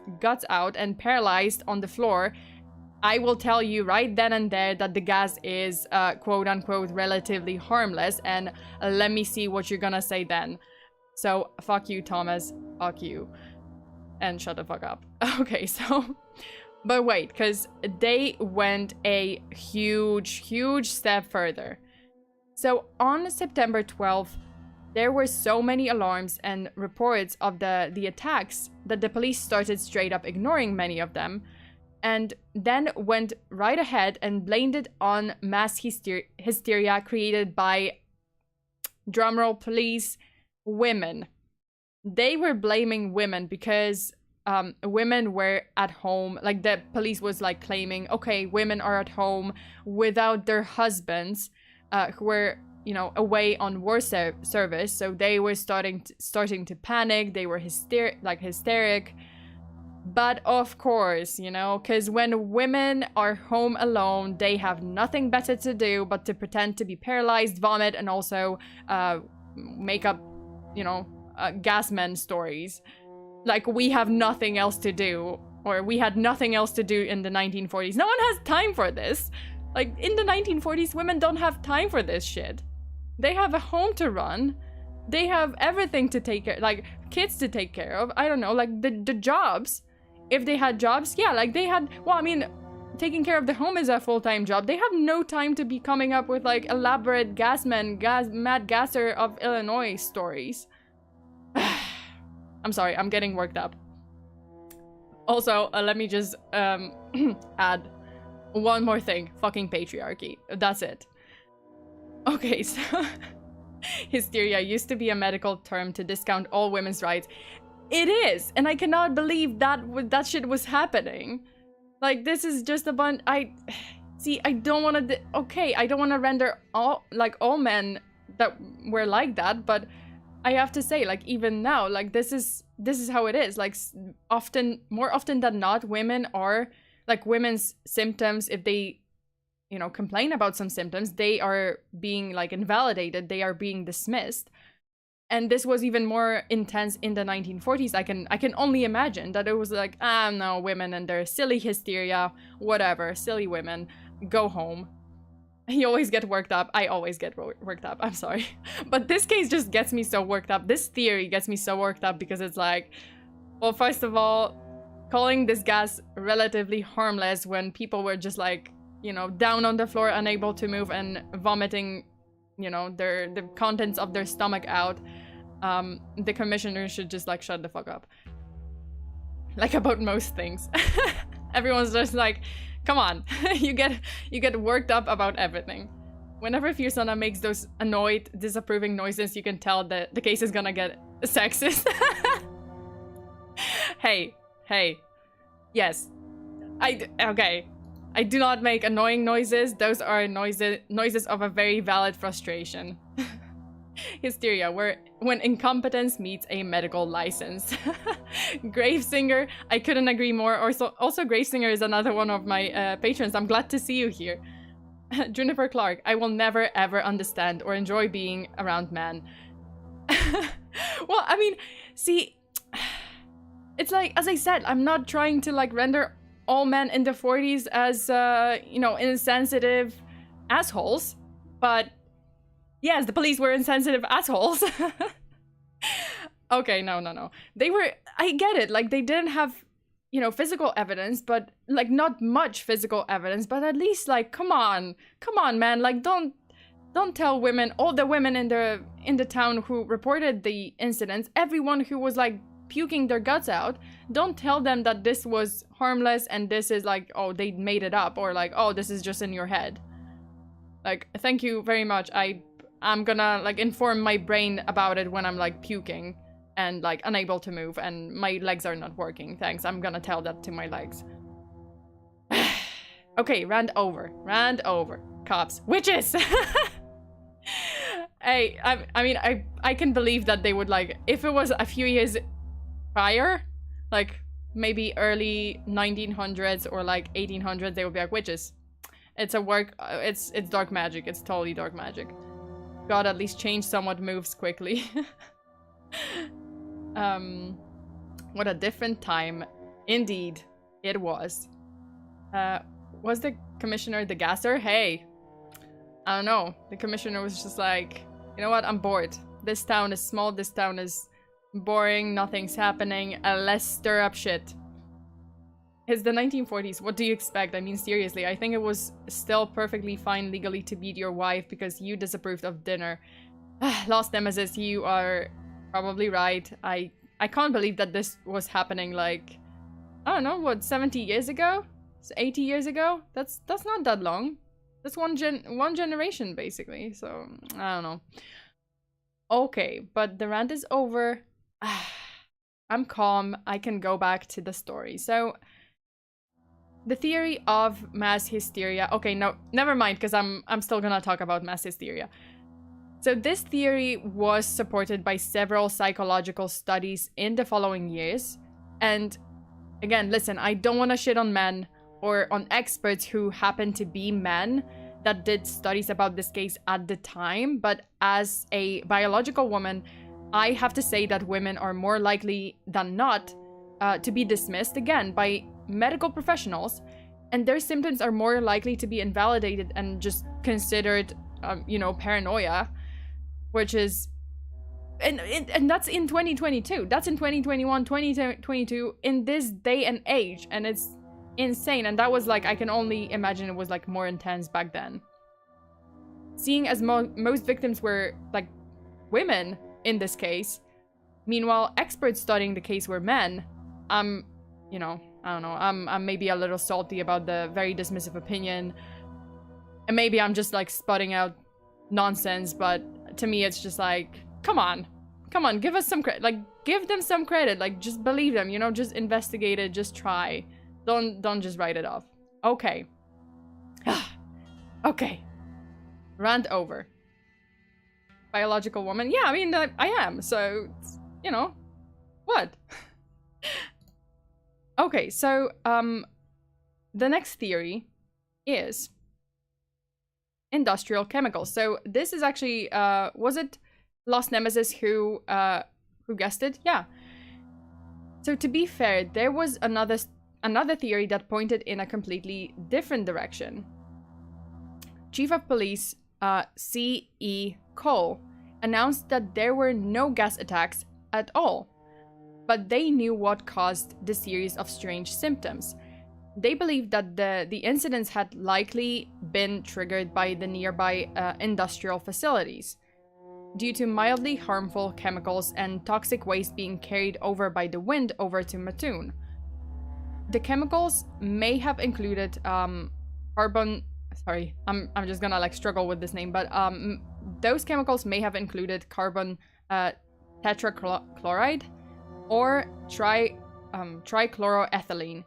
out and paralyzed on the floor, I will tell you right then and there that the gas is quote-unquote relatively harmless, and let me see what you're gonna say then. So, fuck you, Thomas. Fuck you. And shut the fuck up. Okay, so... But wait, because they went a huge step further. So, on September 12th, there were so many alarms and reports of the attacks that the police started straight up ignoring many of them, and then went right ahead and blamed it on mass hysteria created by, drumroll please, women. They were blaming women because women were at home, like the police was like claiming, okay, women are at home without their husbands, who were you know, away on war service, so they were starting to panic. They were hysteric. But of course, you know, because when women are home alone, they have nothing better to do but to pretend to be paralyzed, vomit, and also make up, you know, gas men stories. Like, we have nothing else to do, or we had nothing else to do in the 1940s. No one has time for this. Like, in the 1940s, women don't have time for this shit. They have a home to run. They have everything to take care, like, kids to take care of. I don't know, like, the jobs. If they had jobs, yeah, like, they had, well, I mean, taking care of the home is a full-time job. They have no time to be coming up with, like, elaborate mad gasser of Illinois stories. I'm sorry, I'm getting worked up. Also, let me just add one more thing. Fucking patriarchy. That's it. Okay, so hysteria used to be a medical term to discount all women's rights. It is, and I cannot believe that shit was happening. Like, this is just a bunch. I don't want to. Okay, I don't want to render all men that were like that, but I have to say, like, even now, like, this is how it is. Like, more often than not, women are, like, women's symptoms, if they, you know, complain about some symptoms, they are being, like, invalidated. They are being dismissed. And this was even more intense in the 1940s. I can only imagine that it was like, no, women and their silly hysteria, whatever, silly women, go home. You always get worked up. I always get worked up. I'm sorry. But this case just gets me so worked up. This theory gets me so worked up because it's like, well, first of all, calling this gas relatively harmless when people were just like, you know, down on the floor, unable to move and vomiting, you know, the contents of their stomach out. The commissioner should just, like, shut the fuck up. Like, about most things. Everyone's just like, come on. you get worked up about everything. Whenever FEARSONA makes those annoyed, disapproving noises, you can tell that the case is gonna get sexist. Hey. Yes. Okay. I do not make annoying noises. Those are noises of a very valid frustration. Hysteria, when incompetence meets a medical license. Gravesinger, I couldn't agree more. Also, Gravesinger is another one of my patrons. I'm glad to see you here. Juniper Clark, I will never ever understand or enjoy being around men. Well, I mean, see, it's like, as I said, I'm not trying to, like, render all men in the 40s as, you know, insensitive assholes, but yes, the police were insensitive assholes. Okay, no. They were, I get it, like, they didn't have, you know, physical evidence, but, like, not much physical evidence, but at least, like, come on, man, like, don't tell women, all the women in the town who reported the incidents, everyone who was, like, puking their guts out, don't tell them that this was harmless and this is like, oh, they made it up, or like, oh, this is just in your head. Like, thank you very much. I'm gonna, like, inform my brain about it when I'm, like, puking and, like, unable to move and my legs are not working. Thanks. I'm gonna tell that to my legs. Okay, rant over. Cops. Witches! Hey, I mean, I can believe that they would, like, if it was a few years prior, like, maybe early 1900s or, like, 1800s, they would be like, witches. It's dark magic. It's totally dark magic. God, at least change somewhat moves quickly. What a different time. Indeed, it was. Was the commissioner the gasser? Hey, I don't know. The commissioner was just like, you know what? I'm bored. This town is small. This town is boring. Nothing's happening. Let's stir up shit. It's the 1940s. What do you expect? I mean, seriously, I think it was still perfectly fine legally to beat your wife because you disapproved of dinner. Lost nemesis, you are probably right. I can't believe that this was happening, like, I don't know, what, 70 years ago? 80 years ago? That's not that long. That's one generation, basically. So, I don't know. Okay, but the rant is over. I'm calm. I can go back to the story. So, the theory of mass hysteria. Okay, no, never mind, because I'm still gonna talk about mass hysteria. So this theory was supported by several psychological studies in the following years. And again, listen, I don't want to shit on men or on experts who happen to be men that did studies about this case at the time. But as a biological woman, I have to say that women are more likely than not to be dismissed again by medical professionals, and their symptoms are more likely to be invalidated and just considered, paranoia, which is, and that's in 2022. That's in 2021, 2022, in this day and age, and it's insane. And that was like, I can only imagine it was like more intense back then. Seeing as most victims were like women in this case, meanwhile experts studying the case were men, I don't know, I'm maybe a little salty about the very dismissive opinion, and maybe I'm just like sputting out nonsense, but to me it's just like, come on, give us some credit, like give them some credit, like just believe them, just investigate it, just try, don't just write it off. Okay. Okay, rant over. Biological woman, yeah, I mean, I am, so what? Okay, so the next theory is industrial chemicals. So this is actually was it Lost Nemesis who guessed it? Yeah. So to be fair, there was another theory that pointed in a completely different direction. Chief of Police C.E. Cole announced that there were no gas attacks at all, but they knew what caused the series of strange symptoms. They believed that the incidents had likely been triggered by the nearby industrial facilities, due to mildly harmful chemicals and toxic waste being carried over by the wind over to Mattoon. The chemicals may have included carbon... Sorry, I'm just gonna like struggle with this name, but those chemicals may have included carbon tetrachloride or trichloroethylene,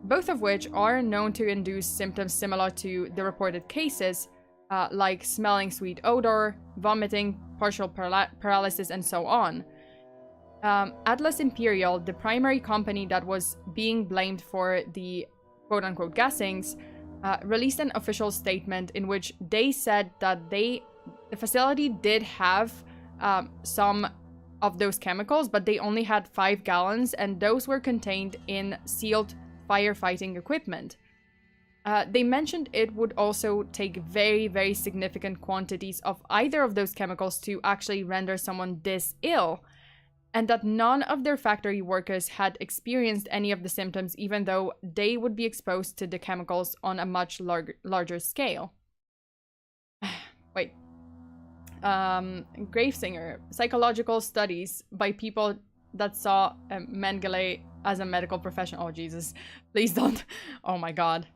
both of which are known to induce symptoms similar to the reported cases, like smelling sweet odor, vomiting, partial paralysis, and so on. Atlas Imperial, the primary company that was being blamed for the quote-unquote gassings, released an official statement in which they said that the facility did have some of those chemicals, but they only had 5 gallons, and those were contained in sealed firefighting equipment. They mentioned it would also take very, very significant quantities of either of those chemicals to actually render someone this ill, and that none of their factory workers had experienced any of the symptoms, even though they would be exposed to the chemicals on a much larger scale. Wait. Gravesinger, psychological studies by people that saw Mengele as a medical professional. Oh, Jesus. Please don't. Oh, my God.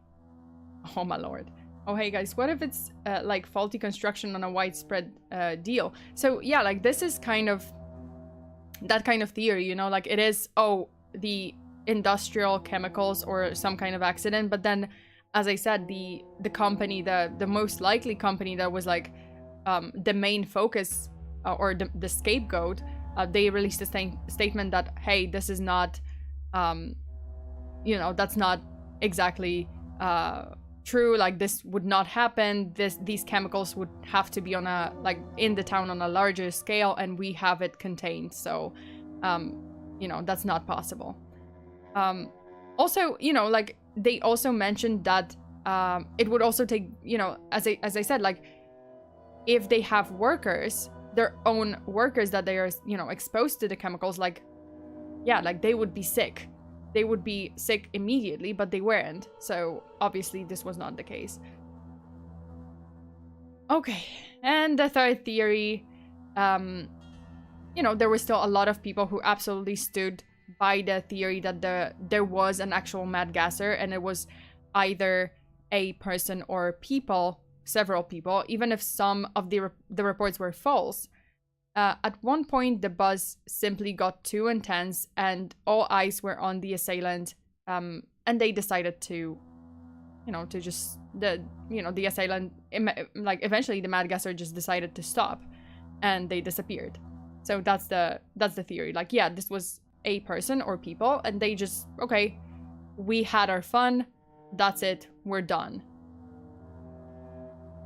Oh, my Lord. Oh, hey, guys, what if it's like faulty construction on a widespread deal? So, yeah, like this is kind of that kind of theory, like it is, oh, the industrial chemicals or some kind of accident. But then, as I said, the company, the most likely company that was like the main focus or the scapegoat, they released a statement that, hey, this is not, that's not exactly true. Like this would not happen. These chemicals would have to be on a in the town on a larger scale, and we have it contained. So, that's not possible. Also, like they also mentioned that it would also take, as I said, like if they have workers, their own workers that they are, exposed to the chemicals, like, yeah, like they would be sick. They would be sick immediately, but they weren't. So obviously this was not the case. Okay, and the third theory, there were still a lot of people who absolutely stood by the theory that there was an actual mad gasser, and it was either a person or people, several people, even if some of the reports were false. At one point, the buzz simply got too intense, and all eyes were on the assailant, and they decided to you know, to just the assailant, like eventually the mad gasser just decided to stop, and they disappeared. So that's the theory. Like, yeah, this was a person or people, and they just, okay, we had our fun, that's it, we're done.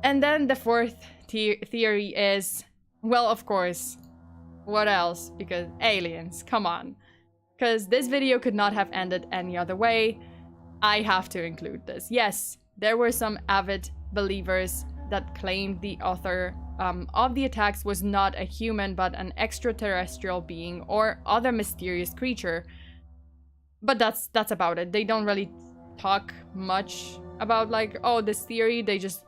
And then the fourth theory is, well, of course, what else? Because aliens, come on. Because this video could not have ended any other way. I have to include this. Yes, there were some avid believers that claimed the author of the attacks was not a human, but an extraterrestrial being or other mysterious creature. But that's about it. They don't really talk much about, like, oh, this theory. They just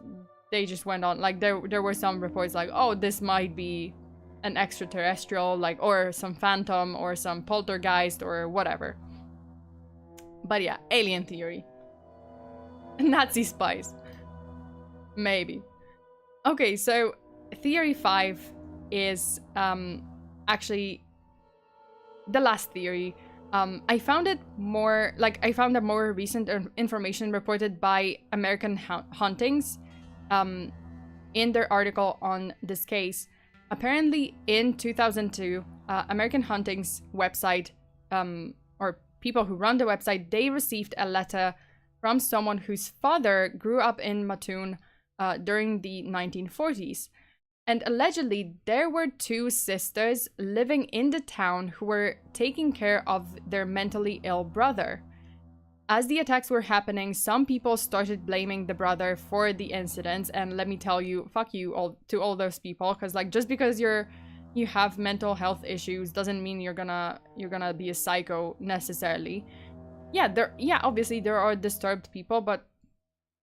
went on. Like, there were some reports like, oh, this might be an extraterrestrial, like, or some phantom or some poltergeist or whatever. But yeah, alien theory. Nazi spies. Maybe. Okay, so theory 5 is actually the last theory. I found a more recent information reported by American Hauntings in their article on this case. Apparently, in 2002, American Hauntings website, or people who run the website, they received a letter from someone whose father grew up in Mattoon during the 1940s. And allegedly, there were 2 sisters living in the town who were taking care of their mentally ill brother. As the attacks were happening, some people started blaming the brother for the incidents, and let me tell you, fuck you all to all those people, because, like, just because you have mental health issues doesn't mean you're gonna be a psycho necessarily. Yeah, obviously there are disturbed people, but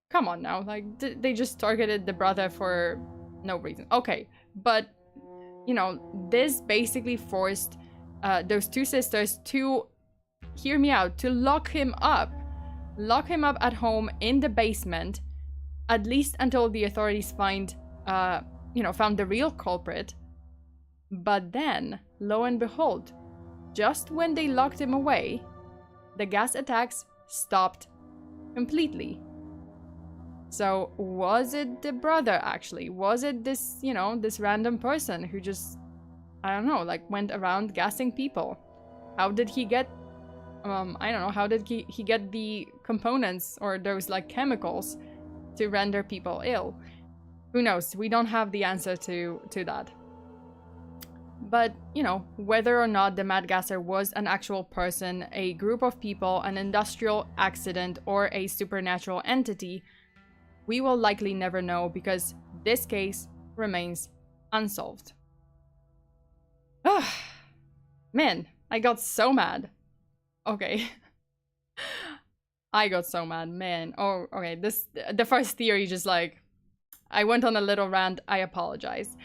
come on now, like, they just targeted the brother for no reason. Okay, but you know, this basically forced those 2 sisters to, hear me out, to lock him up at home in the basement, at least until the authorities found the real culprit. But then, lo and behold, just when they locked him away, the gas attacks stopped completely. So was it the brother, actually? Was it this, this random person who just, I don't know, like, went around gassing people? How did he get, I don't know, how did he get the components or those, like, chemicals to render people ill? Who knows? We don't have the answer to that. But, whether or not the mad gasser was an actual person, a group of people, an industrial accident, or a supernatural entity, we will likely never know, because this case remains unsolved. Man, I got so mad. Okay. I got so mad, man. Oh, okay, the first theory just, like, I went on a little rant, I apologize.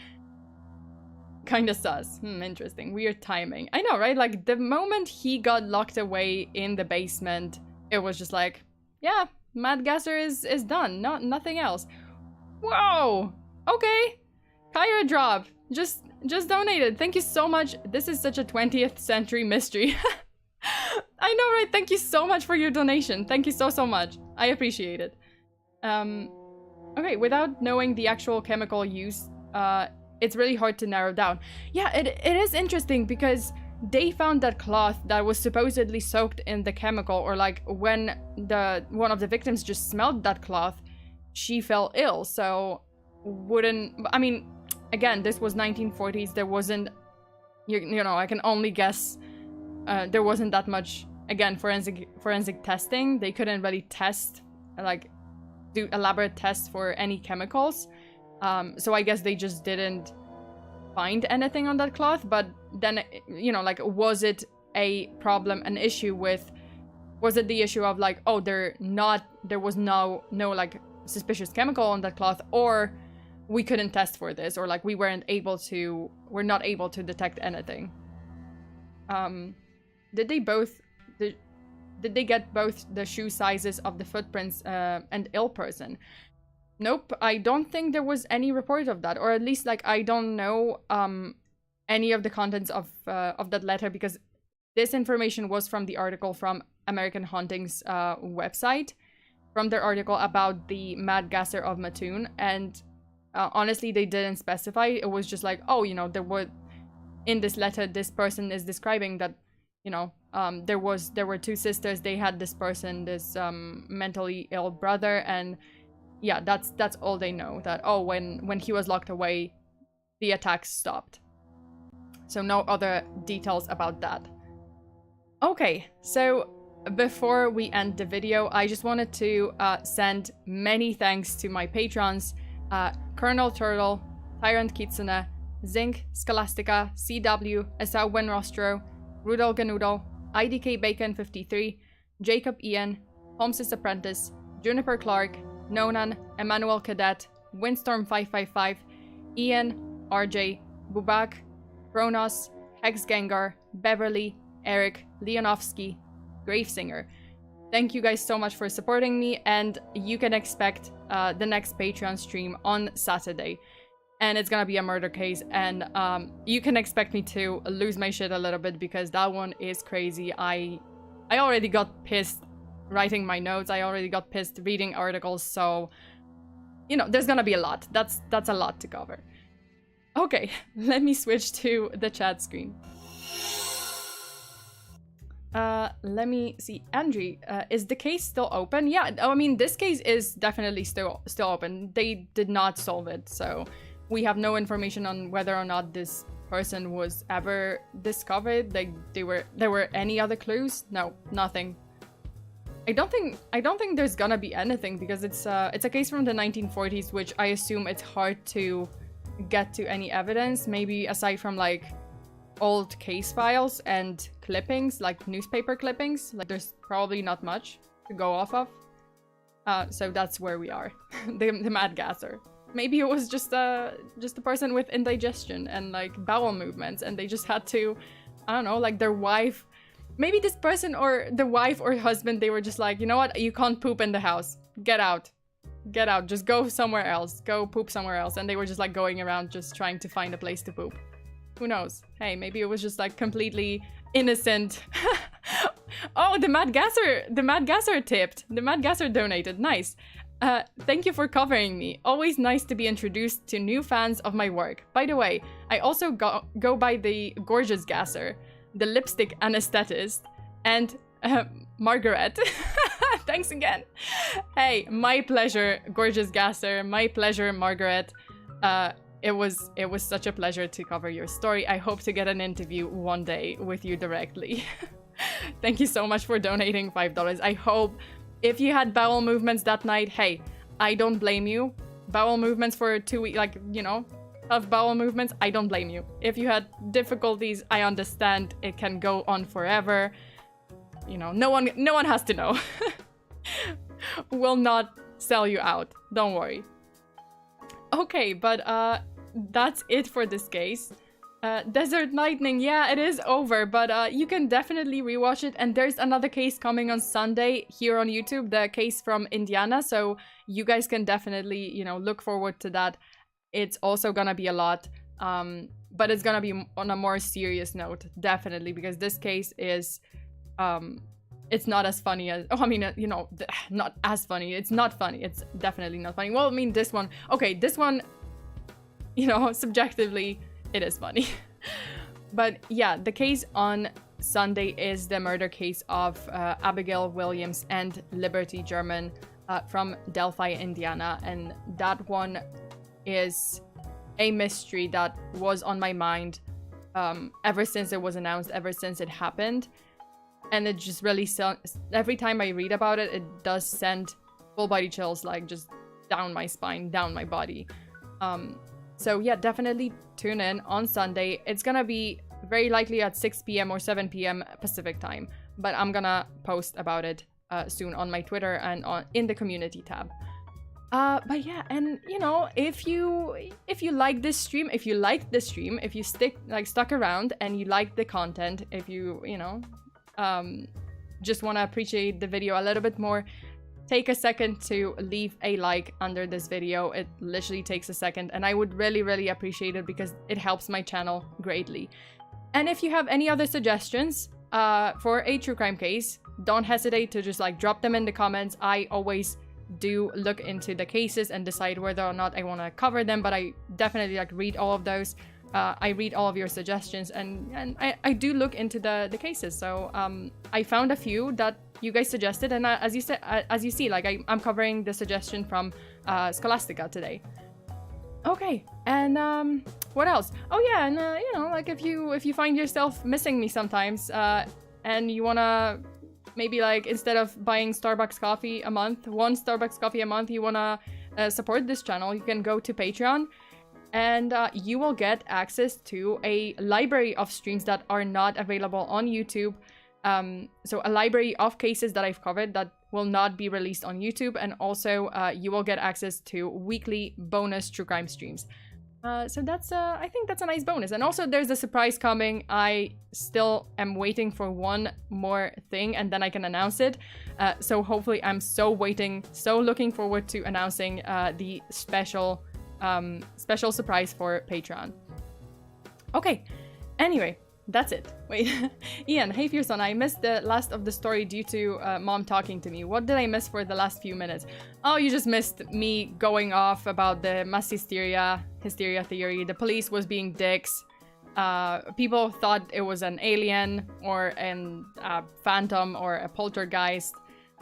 Kinda sus. Interesting. Weird timing. I know, right? Like, the moment he got locked away in the basement, it was just like, yeah, mad gasser is done. Nothing else. Whoa! Okay. Kyra drop. Just donated. Thank you so much. This is such a 20th century mystery. I know, right? Thank you so much for your donation. Thank you so much. I appreciate it. Okay, without knowing the actual chemical use, it's really hard to narrow down. Yeah, it is interesting, because they found that cloth that was supposedly soaked in the chemical, or, like, when one of the victims just smelled that cloth, she fell ill. So I mean, again, this was 1940s. There wasn't, I can only guess, there wasn't that much, again, forensic testing. They couldn't really test, like, do elaborate tests for any chemicals. So I guess they just didn't find anything on that cloth. But then, like, was it a problem, an issue with, was it the issue of, like, oh, there was no like suspicious chemical on that cloth, or we couldn't test for this, or, like, we're not able to detect anything. Did they get both the shoe sizes of the footprints and ill person? Nope, I don't think there was any report of that, or at least, like, I don't know any of the contents of that letter, because this information was from the article from American Hauntings website. from their article about the mad gasser of Mattoon, and honestly, they didn't specify. It was just like, oh, you know, there were in this letter, this person is describing that, you know, there were two sisters. They had this person, this mentally ill brother, and yeah, that's all they know. That, oh, when he was locked away, the attacks stopped. So no other details about that. Okay, so before we end the video, I just wanted to send many thanks to my patrons, Colonel Turtle, Tyrant Kitsune, Zinc, Scholastica, CW, Esau Wenrostro, Rudol Ganoodle, IDK Bacon 53, Jacob Ian, Holmes' Apprentice, Juniper Clark, Nonan, Emmanuel Cadet, Windstorm 555, Ian, RJ, Bubak, Kronos, Hex Gengar, Beverly, Eric, Leonovsky, Gravesinger. Thank you guys so much for supporting me, and you can expect the next Patreon stream on Saturday. And it's gonna be a murder case, and you can expect me to lose my shit a little bit because that one is crazy. I already got pissed writing my notes. I already got pissed reading articles, so you know, there's gonna be a lot. That's a lot to cover. Okay, let me switch to the chat screen. Let me see. Andrew, is the case still open? Yeah, I mean, this case is definitely still open. They did not solve it, so we have no information on whether or not this person was ever discovered. Like, there were any other clues? No, nothing. I don't think there's gonna be anything because it's a case from the 1940s, which I assume it's hard to get to any evidence, maybe aside from like old case files and clippings, like newspaper clippings. Like, there's probably not much to go off of. So that's where we are. the mad gasser. Maybe it was just a person with indigestion and like bowel movements, and they just had to, I don't know, like their wife. Maybe this person or the wife or husband, they were just like, you know what, you can't poop in the house. Get out. Get out. Just go somewhere else. Go poop somewhere else. And they were just like going around just trying to find a place to poop. Who knows? Hey, maybe it was just like completely innocent. Oh, the mad gasser tipped. The mad gasser donated. Nice. Thank you for covering me. Always nice to be introduced to new fans of my work. By the way, I also go by the gorgeous gasser, the lipstick anesthetist, and Margaret. Thanks again. Hey, my pleasure, gorgeous gasser. My pleasure, Margaret. It was such a pleasure to cover your story. I hope to get an interview one day with you directly. Thank you so much for donating $5. I hope if you had bowel movements that night, hey, I don't blame you. Bowel movements for 2 weeks, like, you know, of bowel movements, I don't blame you. If you had difficulties, I understand. It can go on forever. You know, no one has to know. Will not sell you out. Don't worry. Okay, but that's it for this case. Desert Lightning, yeah, it is over, but you can definitely rewatch it. And there's another case coming on Sunday here on YouTube, the case from Indiana. So you guys can definitely, you know, look forward to that. It's also gonna be a lot, but it's gonna be on a more serious note, definitely, because this case is, it's not as funny as, oh, I mean, you know, not as funny. It's not funny. It's definitely not funny. Well, I mean, this one, okay, this one, you know, subjectively, it is funny. But yeah, the case on Sunday is the murder case of Abigail Williams and Liberty German from Delphi, Indiana. And that one is a mystery that was on my mind ever since it was announced, ever since it happened. And it just really, every time I read about it, it does send full body chills, like just down my spine, down my body. So yeah, definitely tune in on Sunday. It's gonna be very likely at 6 p.m. or 7 p.m. Pacific time, but I'm gonna post about it soon on my Twitter and in the community tab. But yeah, and you know, if you like this stream, if you stuck around and you like the content, if you know, just want to appreciate the video a little bit more, take a second to leave a like under this video. It literally takes a second, and I would really, really appreciate it because it helps my channel greatly. And if you have any other suggestions for a true crime case, don't hesitate to just like drop them in the comments. I always do look into the cases and decide whether or not I want to cover them, but I definitely like read all of those. I read all of your suggestions, and I do look into the cases. So I found a few that you guys suggested, and as you see, like I'm covering the suggestion from Scholastica today. Okay, and what else? Oh yeah, and you know, like if you find yourself missing me sometimes, and you wanna maybe like instead of buying Starbucks coffee a month, one Starbucks coffee a month, you wanna support this channel, you can go to Patreon, and you will get access to a library of streams that are not available on YouTube. So a library of cases that I've covered that will not be released on YouTube, and also you will get access to weekly bonus true crime streams. So that's I think that's a nice bonus. And also there's a surprise coming. I still am waiting for one more thing and then I can announce it. So hopefully I'm so looking forward to announcing the special surprise for Patreon. Okay, anyway, that's it. Wait, Ian, hey FEARSONA, I missed the last of the story due to mom talking to me. What did I miss for the last few minutes? Oh, you just missed me going off about the mass hysteria theory. The police was being dicks. People thought it was an alien or a phantom or a poltergeist.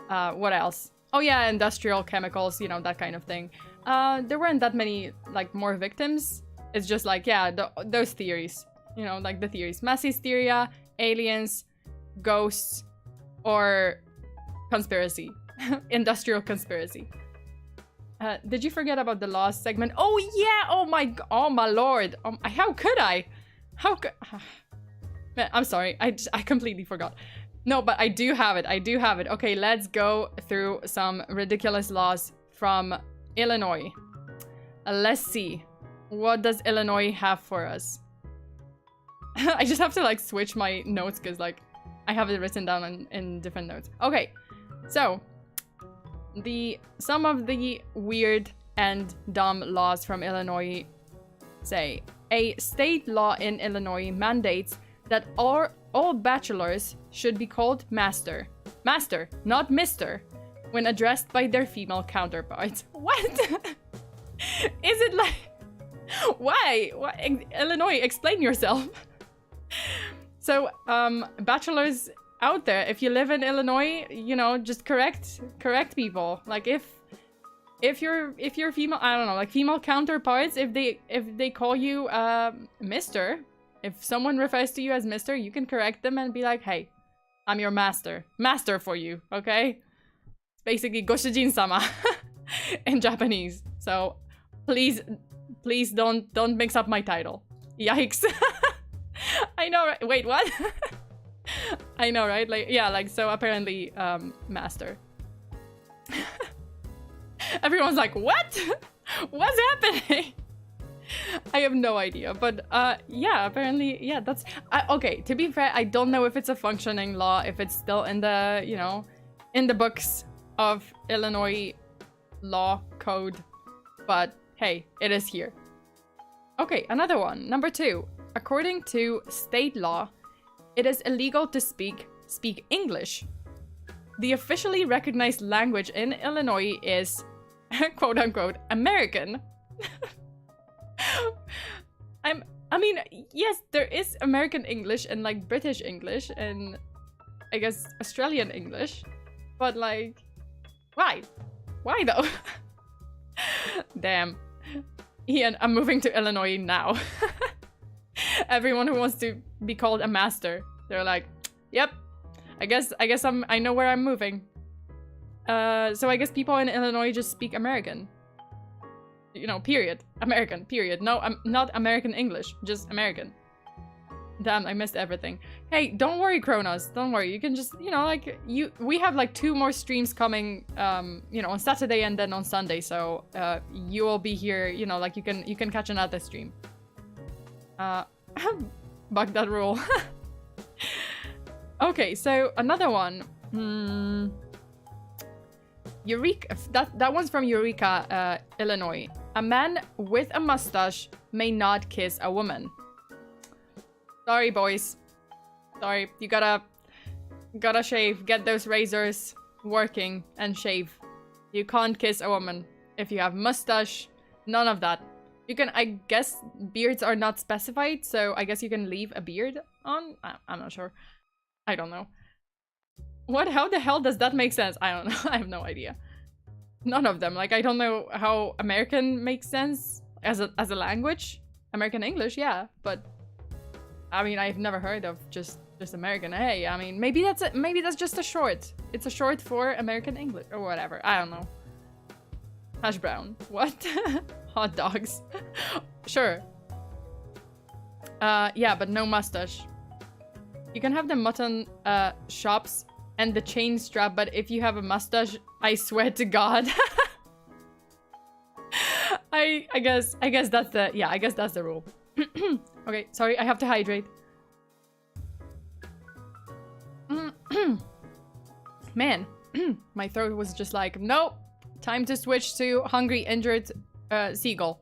What else? Oh yeah, industrial chemicals, you know, that kind of thing. There weren't that many, like, more victims. It's just like, yeah, those theories. You know, like the theories. Mass hysteria, aliens, ghosts, or conspiracy. Industrial conspiracy. Did you forget about the lost segment? Oh yeah! Oh my lord! How could I? Man, I'm sorry. I completely forgot. No, but I do have it. Okay, let's go through some ridiculous laws from Illinois. Let's see. What does Illinois have for us? I just have to like switch my notes because like I have it written down in different notes. Okay, so some of the weird and dumb laws from Illinois say a state law in Illinois mandates that all bachelors should be called master, not mister, when addressed by their female counterparts. What? Is it like why? Illinois, explain yourself. So, bachelors out there, if you live in Illinois, you know, just correct people. Like if you're female, I don't know, like female counterparts, if they call you mister, if someone refers to you as mister, you can correct them and be like, hey, I'm your master for you, okay? It's basically goshujin-sama in Japanese. So please don't mix up my title. Yikes. I know, right? Wait, what? I know, right? Like, yeah, like, so apparently, master. Everyone's like, what? What's happening? I have no idea, but, yeah, apparently, yeah, that's... okay, to be fair, I don't know if it's a functioning law, if it's still in the, you know, in the books of Illinois law code, but, hey, it is here. Okay, another one, number 2. According to state law, it is illegal to speak English. The officially recognized language in Illinois is, quote-unquote, American. I mean, yes, there is American English and, like, British English and, I guess, Australian English. But, like, why? Why, though? Damn. Ian, I'm moving to Illinois now. Everyone who wants to be called a master, they're like, yep, I guess I know where I'm moving. So I guess people in Illinois just speak American. You know, period. American, period. No, I'm not American English, just American. Damn, I missed everything. Hey, don't worry, Kronos. Don't worry. You can just, you know, like, we have like 2 more streams coming, you know, on Saturday and then on Sunday. So, you will be here, you know, like you can catch another stream. Bug that rule. Okay, so another one. Eureka. That one's from Eureka, Illinois. A man with a mustache may not kiss a woman. Sorry, boys. Sorry, you gotta Gotta shave. Get those razors working and shave. You can't kiss a woman if you have mustache. None of that. You can, I guess, beards are not specified, so I guess you can leave a beard on? I'm not sure. I don't know. What? How the hell does that make sense? I don't know. I have no idea. None of them. Like, I don't know how American makes sense as a language. American English, yeah, but I mean, I've never heard of just American. Hey, I mean, maybe that's just a short. It's a short for American English or whatever. I don't know. Hash brown. What? Hot dogs. Sure. Yeah, but no mustache. You can have the mutton shops and the chain strap, but if you have a mustache, I swear to God. I guess that's the, yeah, I guess that's the rule. Okay, sorry, I have to hydrate. Man, my throat was just like, nope, time to switch to hungry, injured seagull.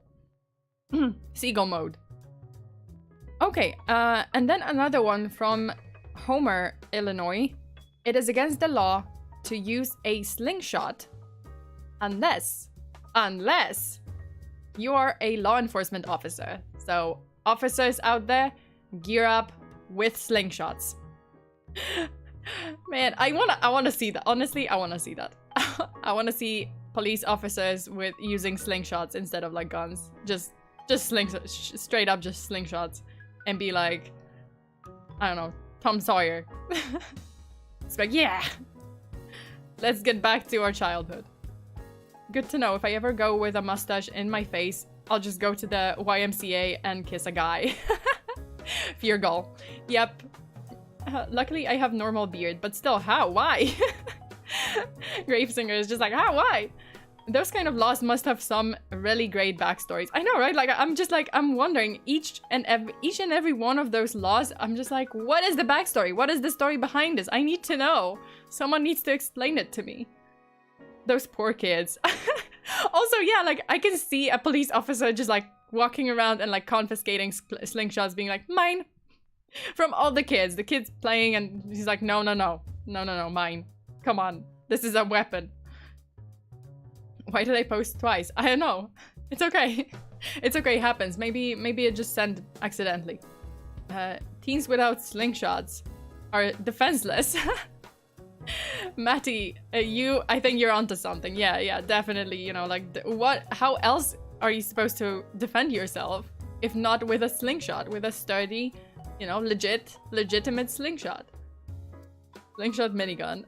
Seagull mode. Okay, and then another one from Homer, Illinois. It is against the law to use a slingshot unless you are a law enforcement officer. So, officers out there, gear up with slingshots. Man, I wanna see that. Honestly, I wanna see that. I wanna see police officers with using slingshots instead of like guns. Just slingshots, straight up just slingshots, and be like, I don't know, Tom Sawyer. It's like, yeah, let's get back to our childhood. Good to know. If I ever go with a mustache in my face, I'll just go to the YMCA and kiss a guy. Fear goal. Yep. Luckily, I have normal beard, but still, how? Why? Gravesinger is just like, how? Why? Those kind of laws must have some really great backstories. I know, right? Like, I'm wondering each and every one of those laws. I'm just like, what is the backstory? What is the story behind this? I need to know. Someone needs to explain it to me. Those poor kids. Also, yeah, like, I can see a police officer just like walking around and like confiscating slingshots, being like, mine. From all the kids playing, and he's like, no, mine. Come on, this is a weapon. Why did I post twice? I don't know. It's okay. It's okay, it happens. Maybe it just sent accidentally. Teens without slingshots are defenseless. Matty, I think you're onto something. Yeah, definitely. You know, like, how else are you supposed to defend yourself if not with a slingshot, with a sturdy, you know, legitimate slingshot. Slingshot minigun.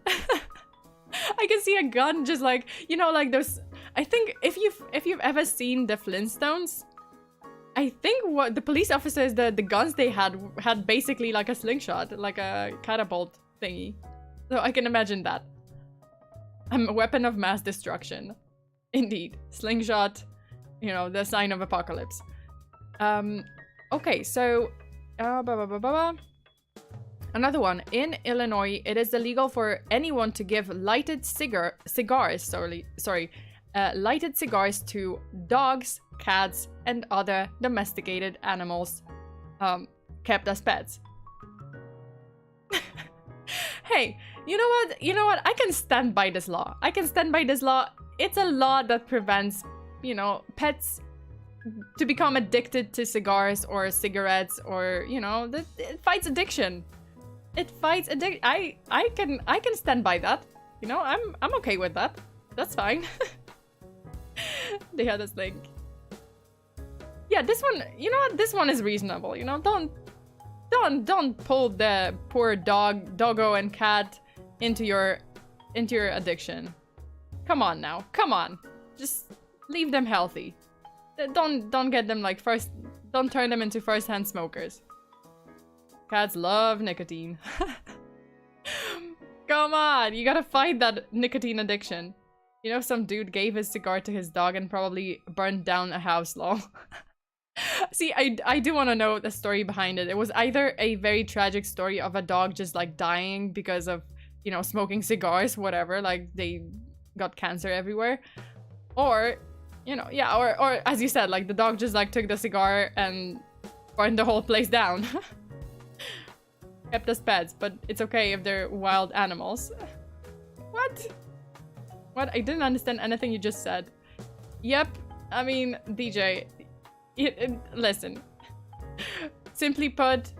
I can see a gun just like, you know, like those. I think if you've ever seen the Flintstones, I think what the police officers, the guns they had basically like a slingshot, like a catapult thingy. So I can imagine that. A weapon of mass destruction. Indeed. Slingshot, you know, the sign of apocalypse. Okay, so another one. In Illinois, it is illegal for anyone to give lighted cigars to dogs, cats, and other domesticated animals kept as pets. Hey, you know what? I can stand by this law. It's a law that prevents, you know, pets to become addicted to cigars or cigarettes, or, you know, it fights addiction. It fights addiction. I can stand by that. You know, I'm okay with that. That's fine. They had this link. Yeah, this one, you know what? This one is reasonable. You know, don't pull the poor doggo and cat into your addiction. Come on now. Come on. Just leave them healthy. Don't get them like don't turn them into first-hand smokers. Cats love nicotine. Come on, you gotta fight that nicotine addiction. You know, some dude gave his cigar to his dog and probably burned down a house, lol. See, I do want to know the story behind it. It was either a very tragic story of a dog just like dying because of, you know, smoking cigars, whatever, like they got cancer everywhere, or, you know, yeah, or as you said, like the dog just like took the cigar and burned the whole place down. kept as pets, but it's okay if they're wild animals. What? What? I didn't understand anything you just said. Yep. I mean, DJ, listen. Simply put,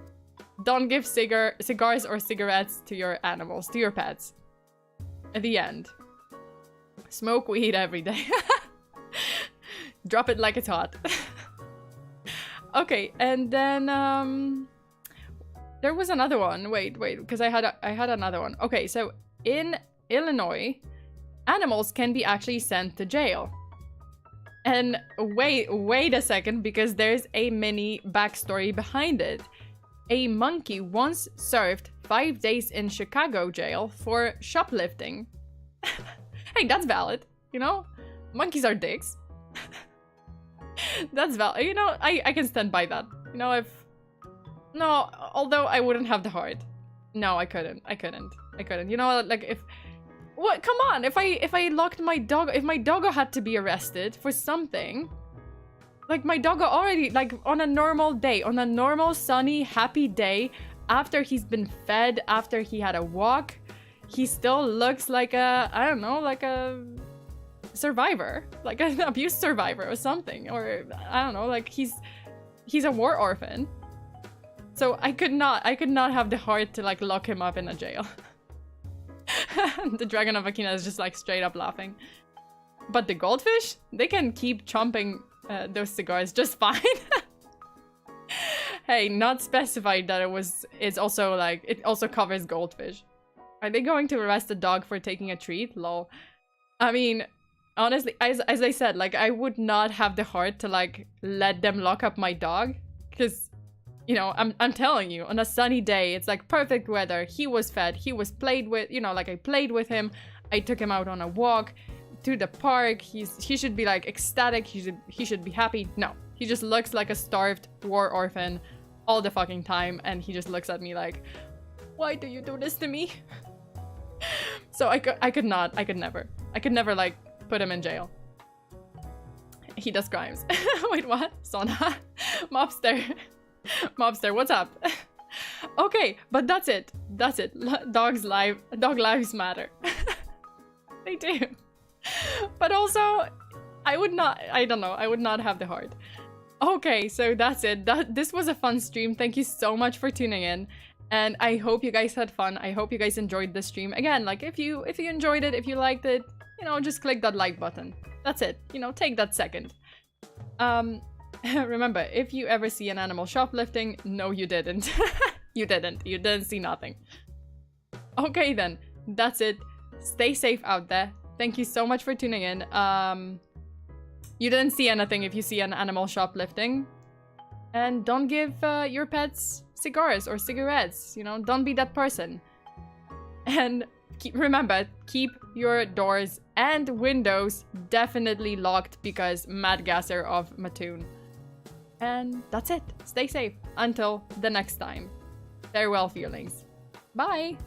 don't give cigars or cigarettes to your animals, to your pets. At the end. Smoke weed every day. Drop it like it's hot. Okay, and then there was another one. Wait, because I had another one. Okay, so in Illinois, animals can be actually sent to jail. And wait a second, because there's a mini backstory behind it. A monkey once served 5 days in Chicago jail for shoplifting. Hey, that's valid, you know? Monkeys are dicks. That's valid. You know, I can stand by that. You know, no, although I wouldn't have the heart. No, I couldn't. You know, like if... What? Come on! If I locked my dog... If my doggo had to be arrested for something... Like, my doggo already... Like, on a normal day, on a normal, sunny, happy day, after he's been fed, after he had a walk, he still looks like a... I don't know, like a... survivor. Like an abuse survivor or something. Or, I don't know, like, he's a war orphan. So I could not have the heart to, like, lock him up in a jail. The dragon of Akina is just like straight up laughing. But the goldfish, they can keep chomping those cigars just fine. Hey, not specified that it's also like, it also covers goldfish. Are they going to arrest a dog for taking a treat? Lol. I mean, honestly, as I said, like, I would not have the heart to, like, let them lock up my dog. Because, you know, I'm telling you, on a sunny day, it's like perfect weather. He was fed, he was played with, you know, like I played with him. I took him out on a walk to the park. He should be like ecstatic. He should be happy. No, he just looks like a starved war orphan all the fucking time. And he just looks at me like, why do you do this to me? So I could never like put him in jail. He does crimes. Wait, what? Sona? Mobster, what's up? Okay, but that's it. Dog lives matter. They do. But also, I would not have the heart. Okay, so that's it. This was a fun stream. Thank you so much for tuning in. And I hope you guys had fun. I hope you guys enjoyed the stream. Again, like, if you enjoyed it, if you liked it, you know, just click that like button. That's it. You know, take that second. Remember, if you ever see an animal shoplifting, no, you didn't. You didn't see nothing. Okay, then. That's it. Stay safe out there. Thank you so much for tuning in. You didn't see anything if you see an animal shoplifting. And don't give your pets cigars or cigarettes. You know, don't be that person. And remember, keep your doors and windows definitely locked because Mad Gasser of Mattoon. And that's it. Stay safe until the next time. Farewell, feelings. Bye!